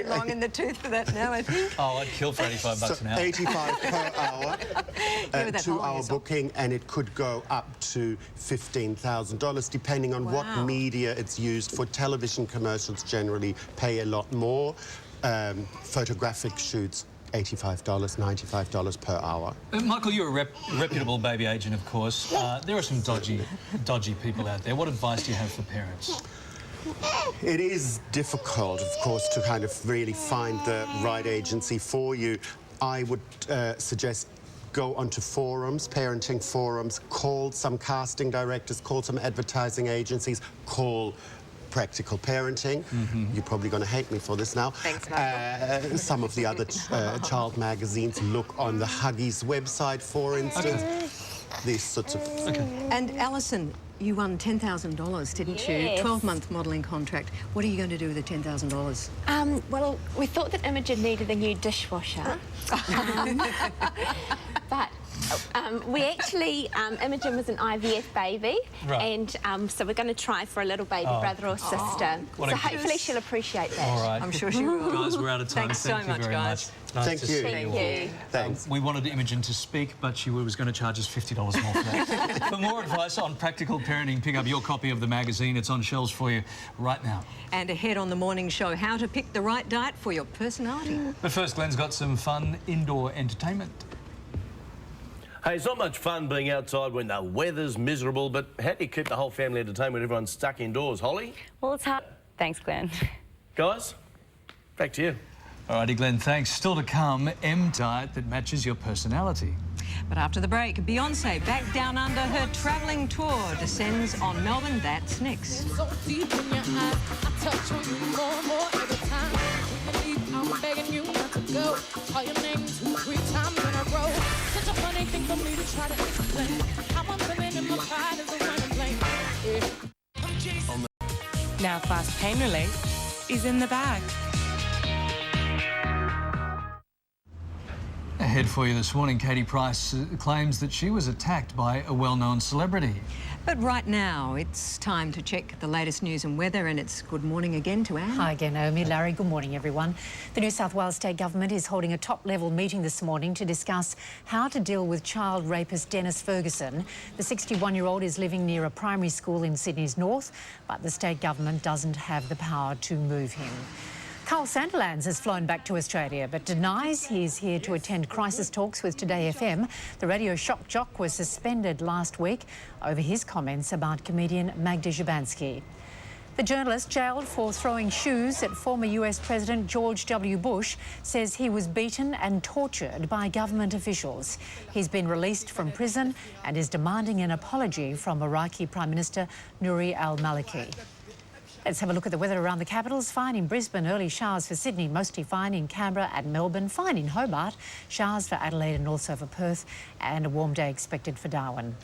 long in the tooth for that now, I think. Oh, I'd kill for $85 an hour. $85 per hour, 2-hour booking, and it could go up to $15,000 depending on what media it's used for. Television commercials generally pay a lot more. Photographic shoots, $85, $95 per hour. Michael, you're a reputable baby agent, of course. There are some dodgy people out there. What advice do you have for parents? It is difficult, of course, to kind of really find the right agency for you. I would suggest go onto forums, parenting forums, call some casting directors, call some advertising agencies, call Practical Parenting. You're probably going to hate me for this now. Thanks, Michael. Some of the other child magazines, look on the Huggies website, for instance. These sorts of... And Alison, you won $10,000, didn't you? 12-month modelling contract. What are you going to do with the $10,000? Well, we thought that Imogen needed a new dishwasher. But we actually, Imogen was an IVF baby, and so we're going to try for a little baby brother or sister. So hopefully she'll appreciate that. All right. I'm sure she will. Guys, we're out of time. Thanks so much, very guys. Nice Thank to you. see you all. Thank you. Thanks. We wanted Imogen to speak, but she was going to charge us $50 more for that. For more advice on Practical Parenting, pick up your copy of the magazine. It's on shelves for you right now. And ahead on the morning show, how to pick the right diet for your personality. But first, Glenn's got some fun indoor entertainment. Hey, it's not much fun being outside when the weather's miserable, but how do you keep the whole family entertained when everyone's stuck indoors, Holly? Well, it's hard. Thanks, Glenn. Guys, back to you. All righty, Glenn, thanks. Still to come, diet that matches your personality. But after the break, Beyonce back down under her travelling tour descends on Melbourne. That's next. So deep in your eyes, I touch on you more and more every time. When you leave, I'm begging you not to go. Call your name 2-3 times in a row. Such a funny thing for me to try to explain. How I'm feeling in my pride is a running blame. Now fast pain relief is in the bag. Ahead for you this morning, Katie Price claims that she was attacked by a well-known celebrity. But right now, it's time to check the latest news and weather, and it's good morning again to Anne. Hi again, Naomi. Larry, good morning, everyone. The New South Wales State Government is holding a top-level meeting this morning to discuss how to deal with child rapist Dennis Ferguson. The 61-year-old is living near a primary school in Sydney's north, but the state government doesn't have the power to move him. Carl Sandilands has flown back to Australia but denies he's here to attend crisis talks with Today FM. The radio shock jock was suspended last week over his comments about comedian Magda Szubanski. The journalist, jailed for throwing shoes at former US President George W. Bush, says he was beaten and tortured by government officials. He's been released from prison and is demanding an apology from Iraqi Prime Minister Nouri al-Maliki. Let's have a look at the weather around the capitals. Fine in Brisbane, early showers for Sydney, mostly fine in Canberra and Melbourne, fine in Hobart, showers for Adelaide and also for Perth, and a warm day expected for Darwin.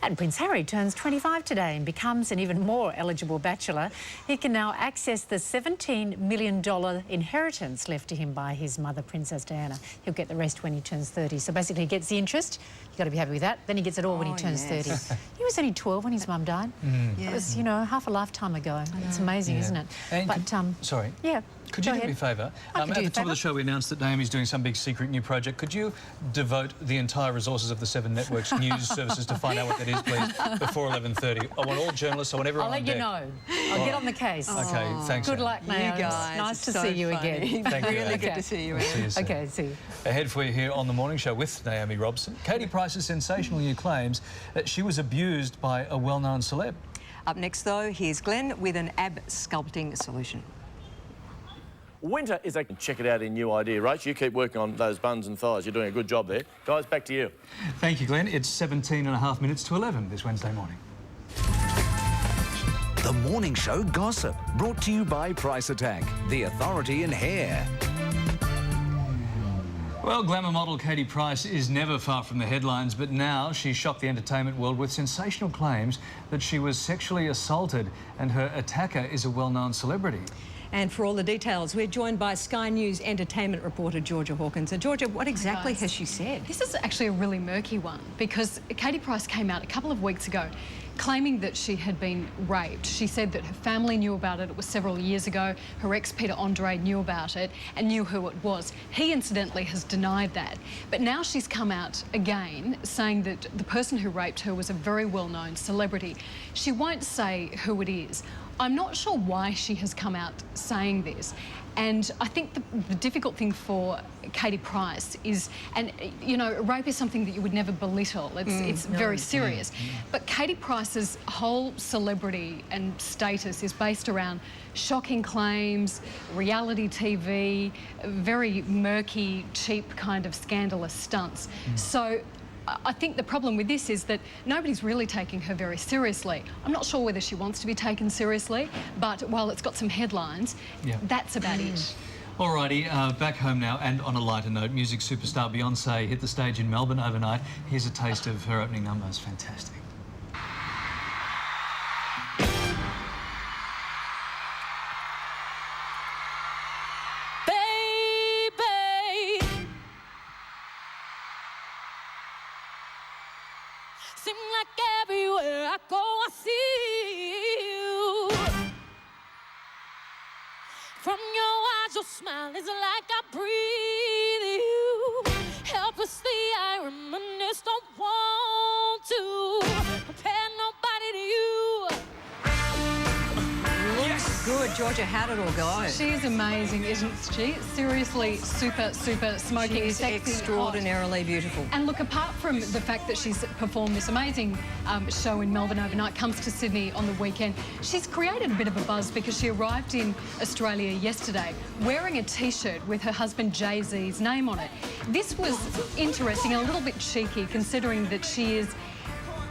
And Prince Harry turns 25 today and becomes an even more eligible bachelor. He can now access the $17 million inheritance left to him by his mother, Princess Diana. He'll get the rest when he turns 30. So basically he gets the interest. You've got to be happy with that. Then he gets it all when he turns 30. He was only 12 when his mum died. It was, you know, half a lifetime ago. It's amazing, isn't it? And but, sorry. Yeah. Could you do me a favour? At the top of the show, we announced that Naomi's doing some big secret new project. Could you devote the entire resources of the Seven Networks news services to find out what that is, please, before 11:30? I want all journalists, I want everyone I'll on let deck. you know. I'll get on the case. OK, thanks. Good luck, Naomi. You guys, nice to so see you funny. again. Thank you. Really good to see you. See you soon. OK, see you. Ahead for you here on The Morning Show with Naomi Robson. Katie Price's sensational new claims that she was abused by a well-known celeb. Up next, though, here's Glenn with an ab sculpting solution. Winter is a... Check it out in New Idea, Rach. You keep working on those buns and thighs. You're doing a good job there. Guys, back to you. Thank you, Glenn. It's 17.5 minutes to 11 this Wednesday morning. The Morning Show Gossip, brought to you by Price Attack, the authority in hair. Well, glamour model Katie Price is never far from the headlines, but now she's shocked the entertainment world with sensational claims that she was sexually assaulted and her attacker is a well-known celebrity. And for all the details, we're joined by Sky News entertainment reporter Georgia Hawkins. And Georgia, what exactly has she said? This is actually a really murky one because Katie Price came out a couple of weeks ago claiming that she had been raped. She said that her family knew about it. It was several years ago. Her ex, Peter Andre, knew about it and knew who it was. He, incidentally, has denied that. But now she's come out again saying that the person who raped her was a very well-known celebrity. She won't say who it is. I'm not sure why she has come out saying this. And I think the difficult thing for Katie Price is, and you know, rape is something that you would never belittle. It's very serious. But Katie Price's whole celebrity and status is based around shocking claims, reality TV, very murky, cheap kind of scandalous stunts. So I think the problem with this is that nobody's really taking her very seriously. I'm not sure whether she wants to be taken seriously, but while it's got some headlines, that's about it. Alrighty, back home now, and on a lighter note, music superstar Beyonce hit the stage in Melbourne overnight. Here's a taste of her opening number. It's fantastic. Seem like everywhere I go, I see you. From your eyes, your smile is like I breathe you. Helplessly, I reminisce, don't want to compare nobody to you. Looks good. Georgia, how did it all go? She is amazing, isn't she? Seriously, super, super smoking, She's sexy, extraordinarily hot. beautiful. And look, apart from the fact that she's performed this amazing show in Melbourne overnight, comes to Sydney on the weekend, she's created a bit of a buzz because she arrived in Australia yesterday wearing a T-shirt with her husband Jay-Z's name on it. This was interesting and a little bit cheeky considering that she is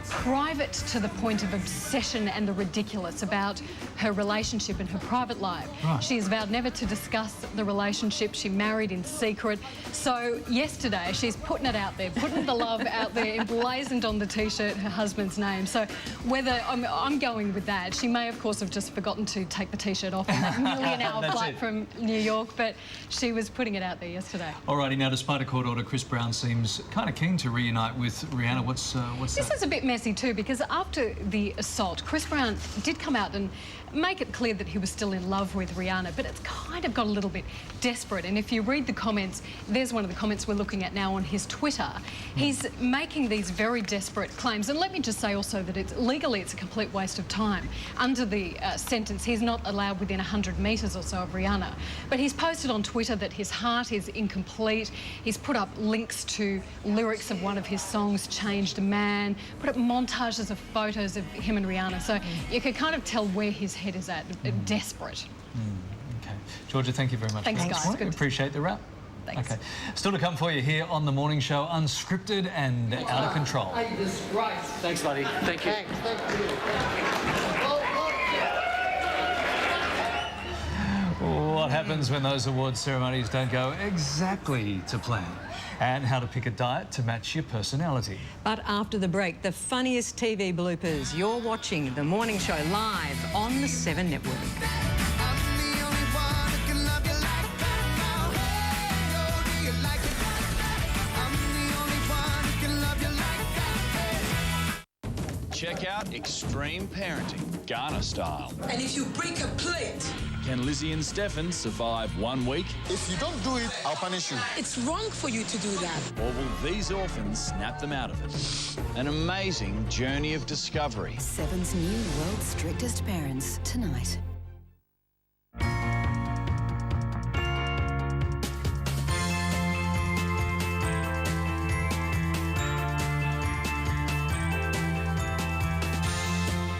private to the point of obsession and the ridiculous about her relationship and her private life. Right. She has vowed never to discuss the relationship. She married in secret. So yesterday she's putting it out there, putting the love out there, emblazoned on the T-shirt her husband's name. So whether I'm going with that. She may, of course, have just forgotten to take the T-shirt off on that million-hour flight from New York, but she was putting it out there yesterday. Alrighty, now despite a court order, Chris Brown seems kind of keen to reunite with Rihanna. What's This is a bit messy too because after the assault, Chris Brown did come out and make it clear that he was still in love with Rihanna, but it's kind of got a little bit desperate. And if you read the comments, there's one of the comments we're looking at now on his Twitter. He's making these very desperate claims. And let me just say also that legally it's a complete waste of time. Under the sentence, he's not allowed within 100 metres or so of Rihanna. But he's posted on Twitter that his heart is incomplete. He's put up links to lyrics of one of his songs, Changed Man, put up montages of photos of him and Rihanna. So you can kind of tell where his head is at, desperate. Okay. Georgia, thank you very much. Thanks, guys. We appreciate the wrap. Thanks. Okay. Still to come for you here on The Morning Show, unscripted and out of control. Thanks, buddy. Thank you. What happens when those awards ceremonies don't go exactly to plan? And how to pick a diet to match your personality. But after the break, the funniest TV bloopers. You're watching The Morning Show live on the 7 Network. Check out Extreme Parenting, Ghana style. And if you break a plate... Can Lizzie and Stefan survive 1 week? If you don't do it, I'll punish you. It's wrong for you to do that. Or will these orphans snap them out of it? An amazing journey of discovery. 7's new World's Strictest Parents, tonight.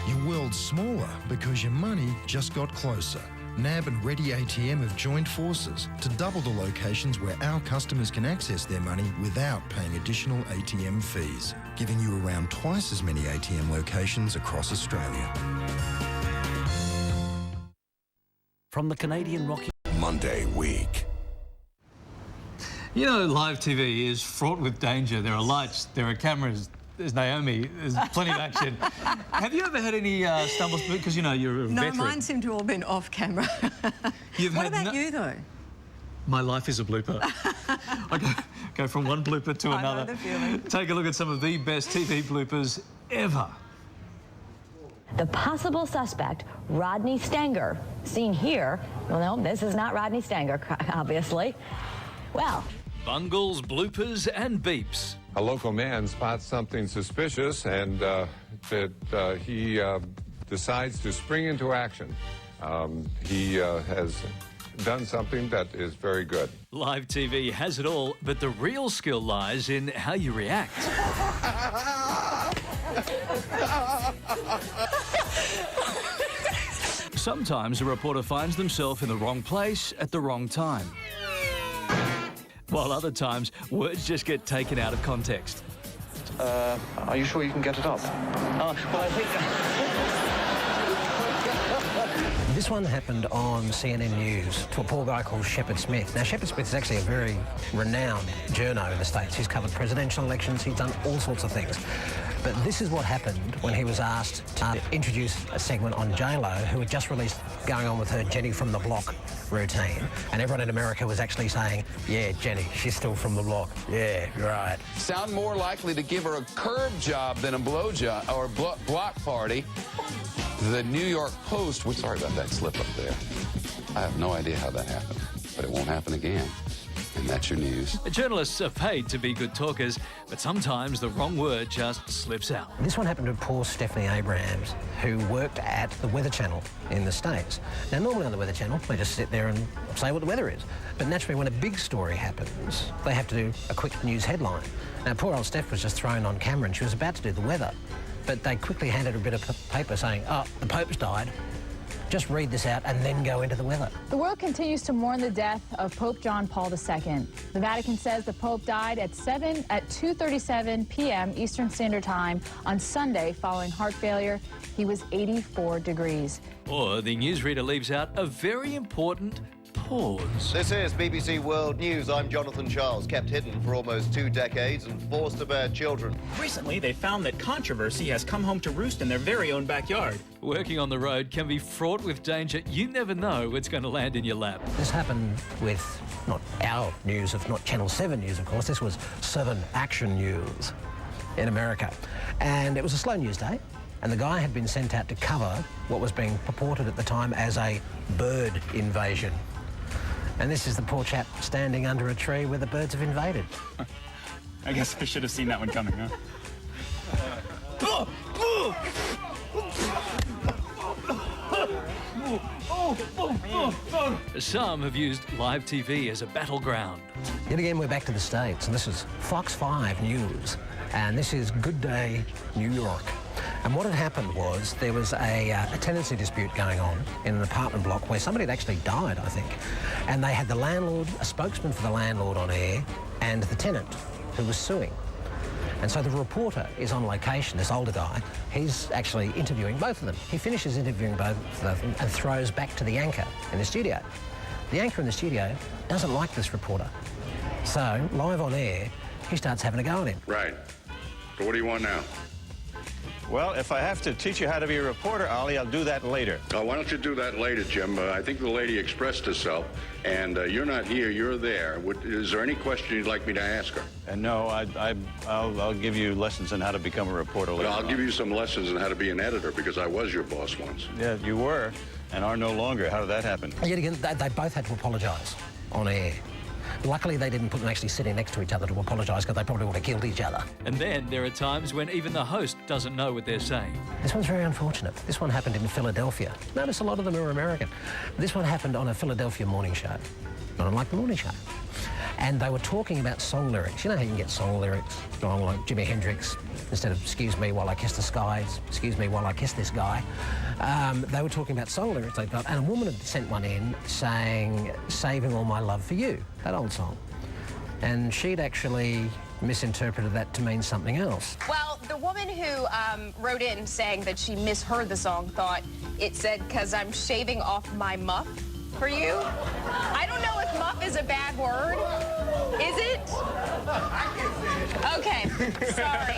Your world's smaller because your money just got closer. NAB and Ready ATM have joined forces to double the locations where our customers can access their money without paying additional ATM fees, giving you around twice as many ATM locations across Australia. From the Canadian Rocky Monday week. You know, live TV is fraught with danger. There are lights, there are cameras, there's Naomi, there's plenty of action. Have you ever had any stumbles? Because, you know, you're a veteran. No, mine seem to all been off camera. What about you, though? My life is a blooper. I go from one blooper to another. I know the feeling. Take a look at some of the best TV bloopers ever. The possible suspect, Rodney Stanger, seen here. Well, no, this is not Rodney Stanger, obviously. Well... Bungles, bloopers and beeps. A local man spots something suspicious and he decides to spring into action. He has done something that is very good. Live TV has it all, but the real skill lies in how you react. Sometimes a reporter finds themselves in the wrong place at the wrong time. While other times, words just get taken out of context. Are you sure you can get it up? Well, I think... This one happened on CNN News to a poor guy called Shepard Smith. Now, Shepard Smith is actually a very renowned journo in the States. He's covered presidential elections, he's done all sorts of things. But this is what happened when he was asked to introduce a segment on J-Lo, who had just released Going On With Her Jenny from the Block routine. And everyone in America was actually saying, yeah, Jenny, she's still from the block. Yeah, you're right. Sound more likely to give her a curb job than a blow job or block party. The New York Post, sorry about that slip up there. I have no idea how that happened, but it won't happen again. And that's your news. Journalists are paid to be good talkers, but sometimes the wrong word just slips out. This one happened to poor Stephanie Abrams, who worked at the Weather Channel in the States. Now, normally on the Weather Channel, they just sit there and say what the weather is. But naturally, when a big story happens, they have to do a quick news headline. Now, poor old Steph was just thrown on camera and she was about to do the weather. But they quickly handed her a bit of paper saying, oh, the Pope's died. Just read this out and then go into the weather. The world continues to mourn the death of Pope John Paul II. The Vatican says the Pope died at 2:37 p.m. Eastern Standard Time on Sunday following heart failure. He was 84 degrees. Or the newsreader leaves out a very important pause. This is BBC World News. I'm Jonathan Charles, kept hidden for almost 2 decades and forced to bear children. Recently, they found that controversy has come home to roost in their very own backyard. Working on the road can be fraught with danger. You never know what's going to land in your lap. This happened with not our news, not Channel 7 News, of course. This was 7 Action News in America. And it was a slow news day. And the guy had been sent out to cover what was being purported at the time as a bird invasion. And this is the poor chap standing under a tree where the birds have invaded. I guess I should have seen that one coming, huh? Some have used live TV as a battleground. Yet again, we're back to the States, and this is Fox 5 News, and this is Good Day, New York. And what had happened was there was a tenancy dispute going on in an apartment block where somebody had actually died, I think. And they had the landlord, a spokesman for the landlord on air, and the tenant who was suing. And so the reporter is on location, this older guy. He's actually interviewing both of them. He finishes interviewing both of them and throws back to the anchor in the studio. The anchor in the studio doesn't like this reporter. So, live on air, he starts having a go at him. Right. So what do you want now? Well, if I have to teach you how to be a reporter, Ollie, I'll do that later. Oh, why don't you do that later, Jim? I think the lady expressed herself, and you're not here, you're there. Is there any question you'd like me to ask her? No, I'll give you lessons on how to become a reporter later. I'll give you some lessons on how to be an editor, because I was your boss once. Yeah, you were, and are no longer. How did that happen? Yet again, they both had to apologise on air. Luckily, they didn't put them actually sitting next to each other to apologise, because they probably would have killed each other. And then there are times when even the host doesn't know what they're saying. This one's very unfortunate. This one happened in Philadelphia. Notice a lot of them are American. This one happened on a Philadelphia morning show, not unlike the morning show. And they were talking about song lyrics. You know how you can get song lyrics wrong, like Jimi Hendrix, instead of "excuse me while I kiss the skies," "excuse me while I kiss this guy." They were talking about song lyrics they'd got, and a woman had sent one in saying, "Saving all my love for you," that old song. And she'd actually misinterpreted that to mean something else. Well, the woman who wrote in saying that she misheard the song thought it said, "'Cause I'm shaving off my muff for you." I don't know if muff is a bad word. Is it? Okay, sorry.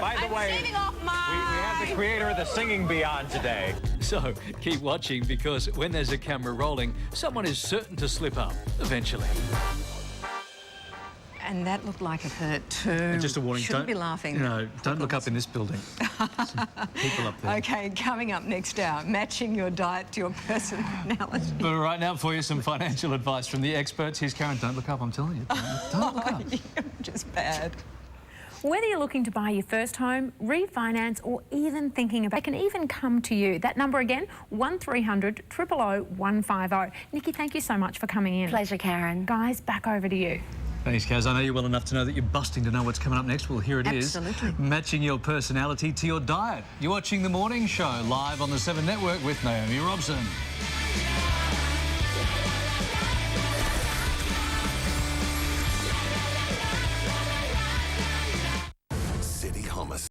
By the way, shaving off my... we have the creator of the Singing Bee on today. So keep watching, because when there's a camera rolling, someone is certain to slip up eventually. And that looked like it hurt too. Just a warning, Shouldn't be laughing. Don't look up in this building. Some people up there. Okay, coming up next hour, matching your diet to your personality. But right now for you, some financial advice from the experts. Here's Karen. Don't look up, I'm telling you. Don't look up. You're just bad. Whether you're looking to buy your first home, refinance, or even thinking about it, can even come to you. That number again, 1300 000 150. Nikki, thank you so much for coming in. Pleasure, Karen. Guys, back over to you. Thanks, Kaz. I know you well enough to know that you're busting to know what's coming up next. Well, here it is. Absolutely. Matching your personality to your diet. You're watching The Morning Show live on the 7 Network with Naomi Robson. City Hummus.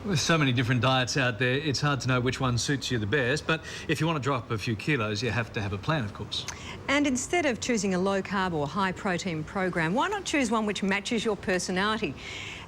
With so many different diets out there, it's hard to know which one suits you the best. But if you want to drop a few kilos, you have to have a plan, of course. And instead of choosing a low-carb or high-protein program, why not choose one which matches your personality?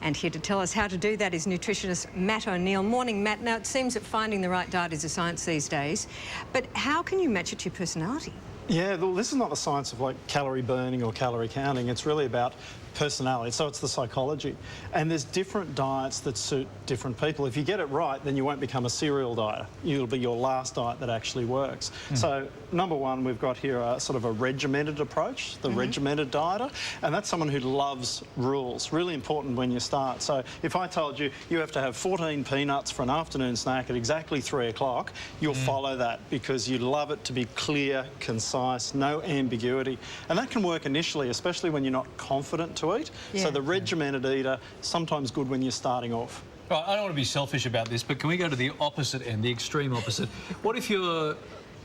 And here to tell us how to do that is nutritionist Matt O'Neill. Morning, Matt. Now, it seems that finding the right diet is a science these days, but how can you match it to your personality? Yeah, well, this is not the science of like calorie burning or calorie counting. It's really about personality, so it's the psychology. And there's different diets that suit different people. If you get it right, then you won't become a serial dieter. It'll be your last diet that actually works. So, number one, we've got here a sort of a regimented approach, the regimented dieter, and that's someone who loves rules. Really important when you start. So, if I told you you have to have 14 peanuts for an afternoon snack at exactly 3 o'clock, you'll follow that because you love it to be clear, concise, no ambiguity. And that can work initially, especially when you're not confident to eat. Yeah. So the regimented eater, sometimes good when you're starting off. Right, I don't want to be selfish about this, but can we go to the opposite end, the extreme opposite? What if you're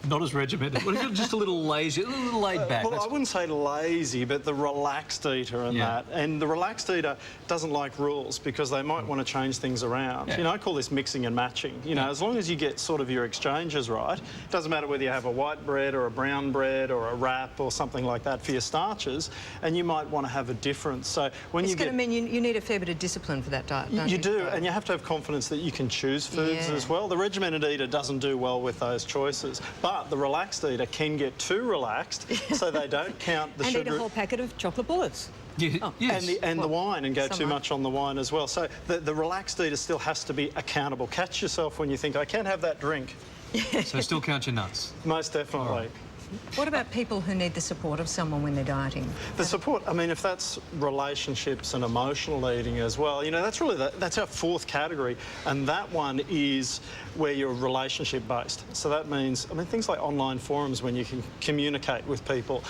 not as regimented? What if you're just a little lazy, a little laid back? Well, I wouldn't say lazy, but the relaxed eater and that. And the relaxed eater doesn't like rules because they might want to change things around. You know, I call this mixing and matching. You know, as long as you get sort of your exchanges right, it doesn't matter whether you have a white bread or a brown bread or a wrap or something like that for your starches, and you might want to have a difference. So when it's going to mean you need a fair bit of discipline for that diet, don't you? You do, and you have to have confidence that you can choose foods as well. The regimented eater doesn't do well with those choices, but the relaxed eater can get too relaxed, so they don't count the sugar. And eat a whole packet of chocolate bullets. Yes. and the wine, and go too much on the wine as well. So the relaxed eater still has to be accountable. Catch yourself when you think, I can't have that drink. So still count your nuts? Most definitely. Right. What about people who need the support of someone when they're dieting? The support, I mean, if that's relationships and emotional eating as well, you know, that's really, that's our fourth category, and that one is where you're relationship-based. So that means, I mean, things like online forums when you can communicate with people.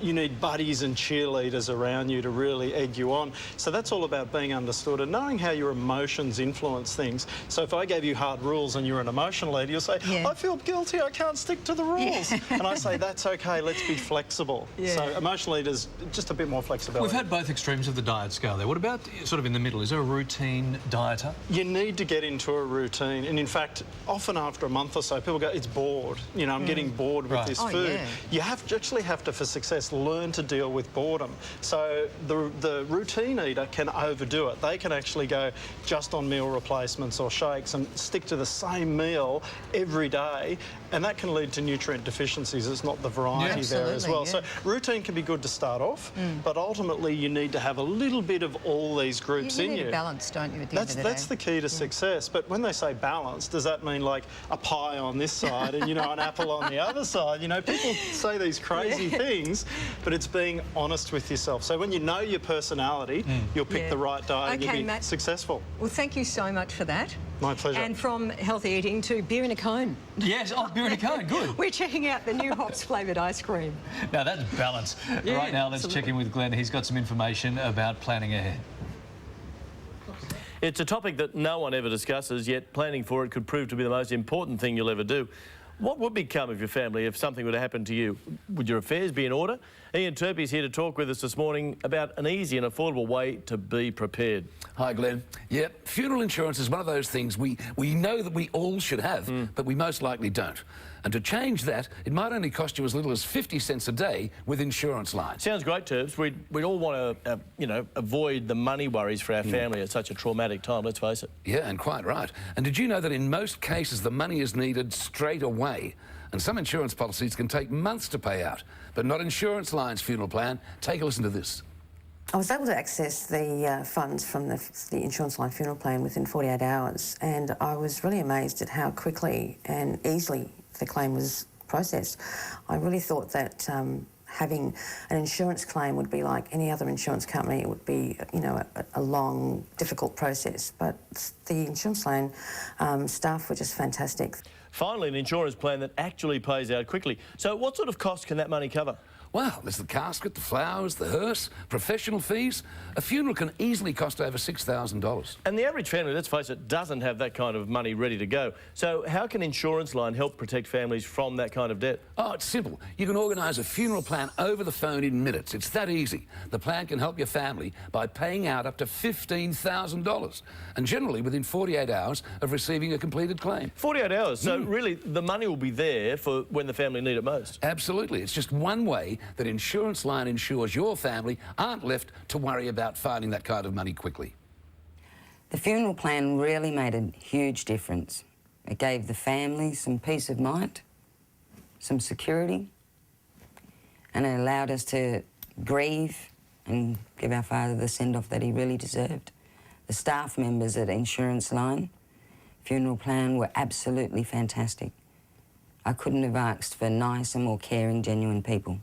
You need buddies and cheerleaders around you to really egg you on. So that's all about being understood and knowing how your emotions influence things. So if I gave you hard rules and you're an emotional eater, you'll say, I feel guilty, I can't stick to the rules. And I say, that's okay, let's be flexible. So emotional eaters, just a bit more flexibility. We've had both extremes of the diet scale there. What about sort of in the middle? Is there a routine dieter? You need to get into a routine, and in fact, often after a month or so, people go, it's bored. You know, I'm getting bored with this food. You actually have to, for success, learn to deal with boredom. So the routine eater can overdo it. They can actually go just on meal replacements or shakes and stick to the same meal every day, and that can lead to nutrient deficiencies. It's not the variety there as well. So routine can be good to start off, but ultimately you need to have a little bit of all these groups in you. You need a balance, don't you, at the end of the day? That's the key to success. But when they say balance, does that mean like a pie on this side and, you know, an apple on the other side? You know, people say these crazy things, but it's being honest with yourself. So when you know your personality, you'll pick the right diet and you'll be successful. Well, thank you so much for that. My pleasure. And from healthy eating to beer in a cone. Yes, beer in a cone, good. We're checking out the new hops-flavoured ice cream. Now, that's balance. Right now, let's check in with Glenn. He's got some information about planning ahead. It's a topic that no one ever discusses, yet planning for it could prove to be the most important thing you'll ever do. What would become of your family if something were to happen to you? Would your affairs be in order? Ian Turpey's here to talk with us this morning about an easy and affordable way to be prepared. Hi, Glenn. Yeah, funeral insurance is one of those things we know that we all should have, but we most likely don't. And to change that, it might only cost you as little as 50 cents a day with Insurance Line. Sounds great, Terps. We'd all want to, you know, avoid the money worries for our family at such a traumatic time, let's face it. Yeah, and quite right. And did you know that in most cases the money is needed straight away? And some insurance policies can take months to pay out, but not Insurance Line's funeral plan. Take a listen to this. I was able to access the funds from the Insurance Line funeral plan within 48 hours, and I was really amazed at how quickly and easily the claim was processed. I really thought that having an insurance claim would be like any other insurance company. It would be, you know, a long, difficult process. But the Insurance Line staff were just fantastic. Finally, an insurance plan that actually pays out quickly. So what sort of cost can that money cover? Well, there's the casket, the flowers, the hearse, professional fees. A funeral can easily cost over $6,000. And the average family, let's face it, doesn't have that kind of money ready to go. So how can Insurance Line help protect families from that kind of debt? Oh, it's simple. You can organise a funeral plan over the phone in minutes. It's that easy. The plan can help your family by paying out up to $15,000, and generally within 48 hours of receiving a completed claim. 48 hours? So really, the money will be there for when the family need it most? Absolutely. It's just one way that Insurance Line ensures your family aren't left to worry about finding that kind of money quickly. The funeral plan really made a huge difference. It gave the family some peace of mind, some security, and it allowed us to grieve and give our father the send-off that he really deserved. The staff members at Insurance Line funeral plan were absolutely fantastic. I couldn't have asked for nicer, more caring, genuine people.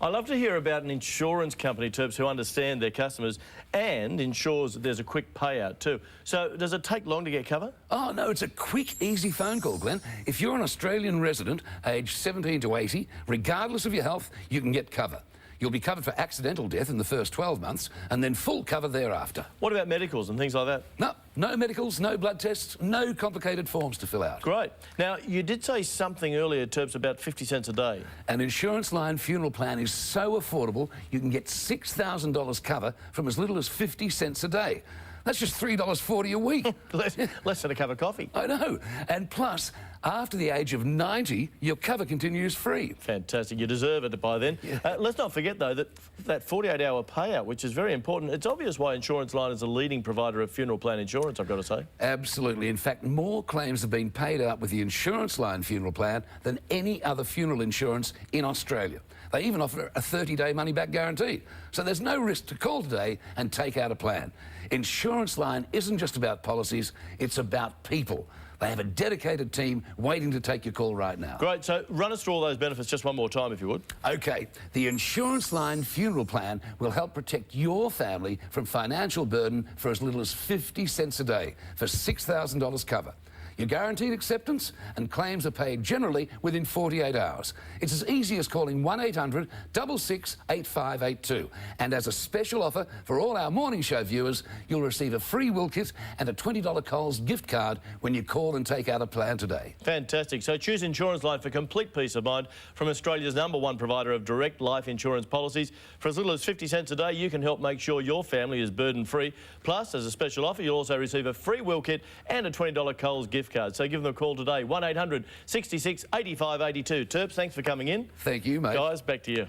I love to hear about an insurance company, Terps, who understand their customers and ensures that there's a quick payout too. So does it take long to get cover? Oh, no, it's a quick, easy phone call, Glenn. If you're an Australian resident, aged 17 to 80, regardless of your health, you can get cover. You'll be covered for accidental death in the first 12 months and then full cover thereafter. What about medicals and things like that? No medicals, no blood tests, no complicated forms to fill out. Great. Now, you did say something earlier, Terps, about 50 cents a day. An Insurance Line funeral plan is so affordable, you can get $6,000 cover from as little as 50 cents a day. That's just $3.40 a week. less than a cup of coffee. I know. And plus, After the age of 90, your cover continues free. Fantastic. You deserve it by then. Yeah. Let's not forget, though, that 48-hour payout, which is very important. It's obvious why Insurance Line is a leading provider of funeral plan insurance, I've got to say. Absolutely. In fact, more claims have been paid out with the Insurance Line funeral plan than any other funeral insurance in Australia. They even offer a 30-day money-back guarantee. So there's no risk to call today and take out a plan. Insurance Line isn't just about policies, it's about people. They have a dedicated team waiting to take your call right now. Great. So run us through all those benefits just one more time, if you would. OK. The Insurance Line funeral plan will help protect your family from financial burden for as little as 50 cents a day for $6,000 cover. You're guaranteed acceptance, and claims are paid generally within 48 hours. It's as easy as calling 1-800-66-8582. And as a special offer for all our morning show viewers, you'll receive a free will kit and a $20 Coles gift card when you call and take out a plan today. Fantastic. So choose Insurance Line for complete peace of mind from Australia's #1 provider of direct life insurance policies. For as little as 50 cents a day, you can help make sure your family is burden-free. Plus, as a special offer, you'll also receive a free will kit and a $20 Coles gift card. So give them a call today, 1-800-66-8582. Terps, thanks for coming in. Thank you, mate. Guys, back to you.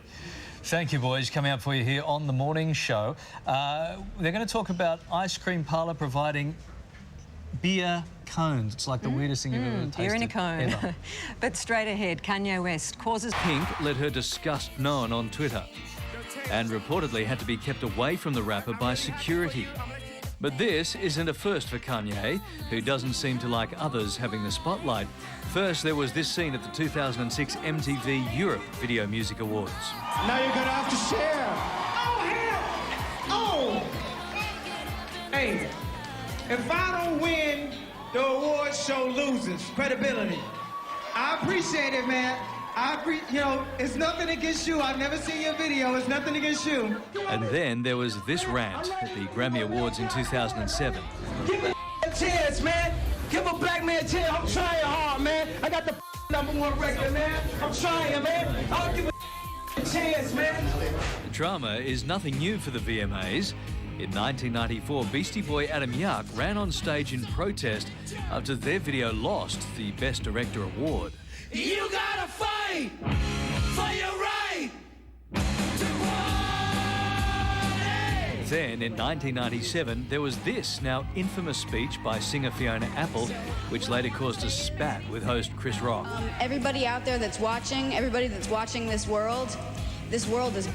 Thank you, boys. Coming up for you here on The Morning Show. They're going to talk about ice cream parlour providing beer cones. It's like the weirdest thing you've ever tasted. Beer in a cone. Ever. But straight ahead, Kanye West causes... Pink let her disgust known on Twitter and reportedly had to be kept away from the rapper by security. But this isn't a first for Kanye, who doesn't seem to like others having the spotlight. First, there was this scene at the 2006 MTV Europe Video Music Awards. Now you're gonna have to share. Oh, hell! Oh! Hey, if I don't win, the award show loses credibility. I appreciate it, man. You know, it's nothing against you. I've never seen your video. It's nothing against you. And then there was this rant at the Grammy Awards in 2007. Give a chance, man. Give a black man a chance. I'm trying hard, man. I got the #1 record, man. I'm trying, man. I'll give a chance, man. The drama is nothing new for the VMAs. In 1994, Beastie Boy Adam Yauch ran on stage in protest after their video lost the Best Director award. You gotta fight for your right to party. Then, in 1997, there was this now infamous speech by singer Fiona Apple, which later caused a spat with host Chris Rock. Everybody out there that's watching, this world is...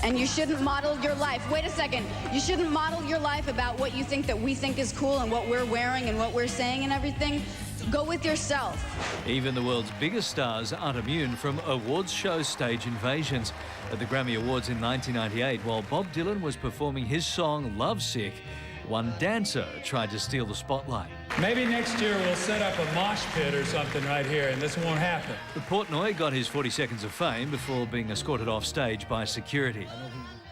And you shouldn't model your life. Wait a second. You shouldn't model your life about what you think that we think is cool and what we're wearing and what we're saying and everything. Go with yourself. Even the world's biggest stars aren't immune from awards show stage invasions. At the Grammy Awards in 1998, while Bob Dylan was performing his song Lovesick, one dancer tried to steal the spotlight. Maybe next year we'll set up a mosh pit or something right here and this won't happen. Portnoy got his 40 seconds of fame before being escorted off stage by security.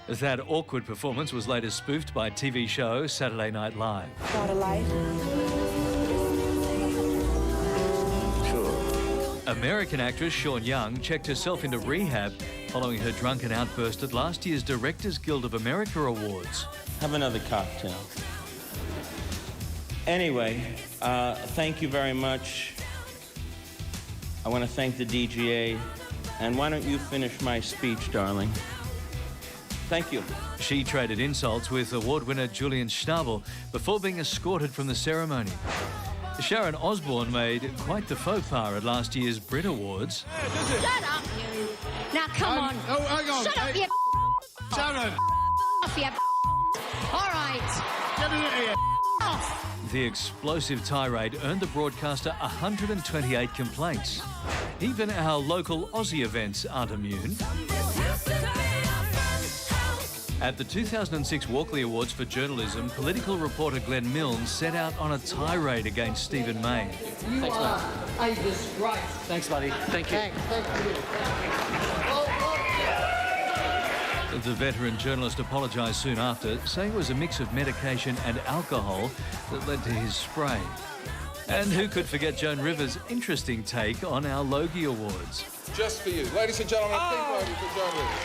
That awkward performance was later spoofed by TV show Saturday Night Live. Got a life? American actress Sean Young checked herself into rehab following her drunken outburst at last year's Directors Guild of America Awards. Have another cocktail. Anyway, thank you very much. I want to thank the DGA. And why don't you finish my speech, darling? Thank you. She traded insults with award winner Julian Schnabel before being escorted from the ceremony. Sharon Osbourne made quite the faux pas at last year's Brit Awards. Shut up, you. Now, come on. Oh, hang on. Shut up, Hey, you. Sharon. Off, you. All right. Get in here. Off. The explosive tirade earned the broadcaster 128 complaints. Even our local Aussie events aren't immune. At the 2006 Walkley Awards for Journalism, political reporter Glenn Milnes set out on a tirade against Stephen May. You are a disgrace. Thanks, buddy. Thank you. Thank you. The veteran journalist apologised soon after, saying it was a mix of medication and alcohol that led to his spray. And who could forget Joan Rivers' interesting take on our Logie Awards? Just for you. Ladies and gentlemen, a pink lady for Joan Rivers.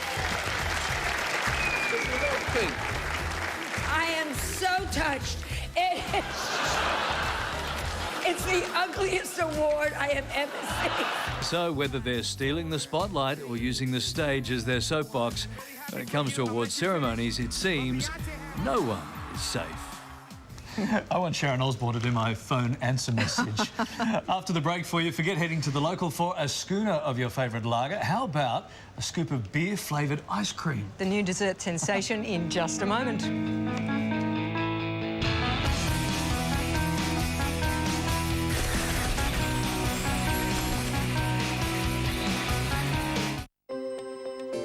Pink. I am so touched. It's the ugliest award I have ever seen. So whether they're stealing the spotlight or using the stage as their soapbox, when it comes to award ceremonies, it seems no one is safe. I want Sharon Osborne to do my phone answer message. After the break for you, forget heading to the local for a schooner of your favourite lager. How about a scoop of beer-flavoured ice cream? The new dessert sensation in just a moment.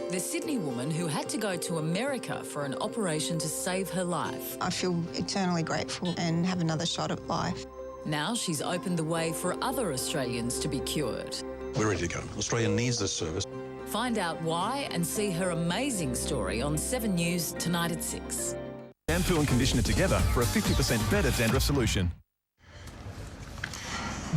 The Sydney woman who had to go to America for an operation to save her life. I feel eternally grateful and have another shot at life. Now she's opened the way for other Australians to be cured. We're ready to go. Australia needs this service. Find out why and see her amazing story on 7 News tonight at 6. Shampoo and conditioner together for a 50% better dandruff solution.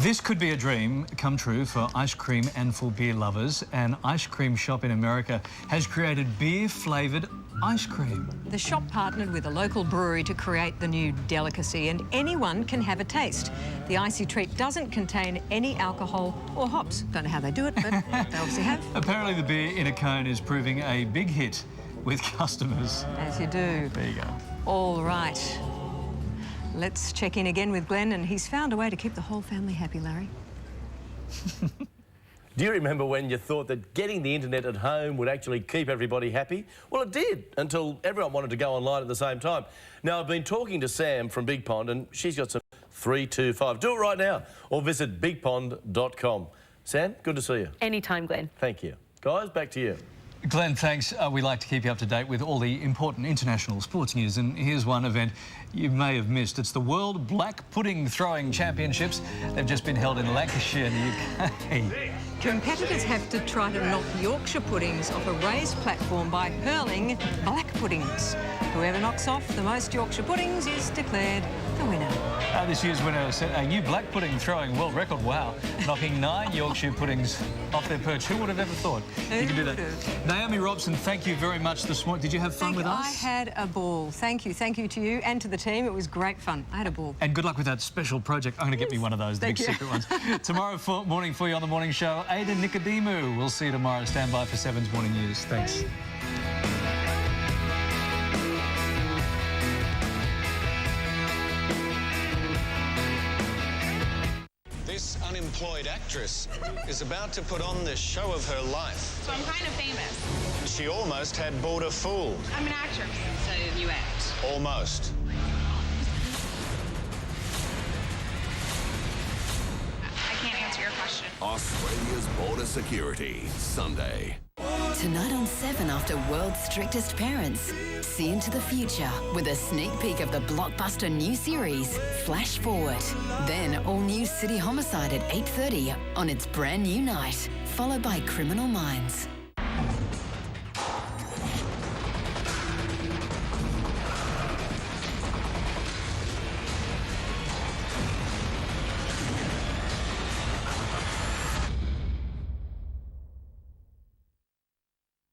This could be a dream come true for ice cream and for beer lovers. An ice cream shop in America has created beer-flavoured ice cream. The shop partnered with a local brewery to create the new delicacy, and anyone can have a taste. The icy treat doesn't contain any alcohol or hops. Don't know how they do it, but they obviously have. Apparently the beer in a cone is proving a big hit with customers. As you do. There you go. All right. Let's check in again with Glenn, and he's found a way to keep the whole family happy, Larry. Do you remember when you thought that getting the internet at home would actually keep everybody happy? Well, it did, until everyone wanted to go online at the same time. Now, I've been talking to Sam from Big Pond, and she's got some 325. Do it right now, or visit bigpond.com. Sam, good to see you. Anytime, Glenn. Thank you. Guys, back to you. Glenn, thanks. We like to keep you up to date with all the important international sports news, and here's one event you may have missed. It's the World Black Pudding Throwing Championships. They've just been held in Lancashire in the UK. Competitors have to try to knock Yorkshire puddings off a raised platform by hurling black puddings. Whoever knocks off the most Yorkshire puddings is declared the winner. This year's winner set a new black pudding throwing world record. Wow. Knocking 9 Yorkshire puddings off their perch. Who would have ever thought you can do that? Naomi Robson, thank you very much this morning. Did you have fun with us? I had a ball. Thank you. Thank you to you and to the team. It was great fun. I had a ball. And good luck with that special project. I'm going to get me one of those, the big secret ones. Tomorrow morning for you on The Morning Show, Aidan Nicodemu. We'll see you tomorrow. Stand by for 7's Morning News. Thanks. This unemployed actress is about to put on the show of her life. So I'm kind of famous. She almost had Border fooled. I'm an actress. So you act. Almost. I can't answer your question. Australia's border security, Sunday. Tonight on 7 after World's Strictest Parents. See into the future with a sneak peek of the blockbuster new series, Flash Forward. Then all new City Homicide at 8:30 on its brand new night, followed by Criminal Minds.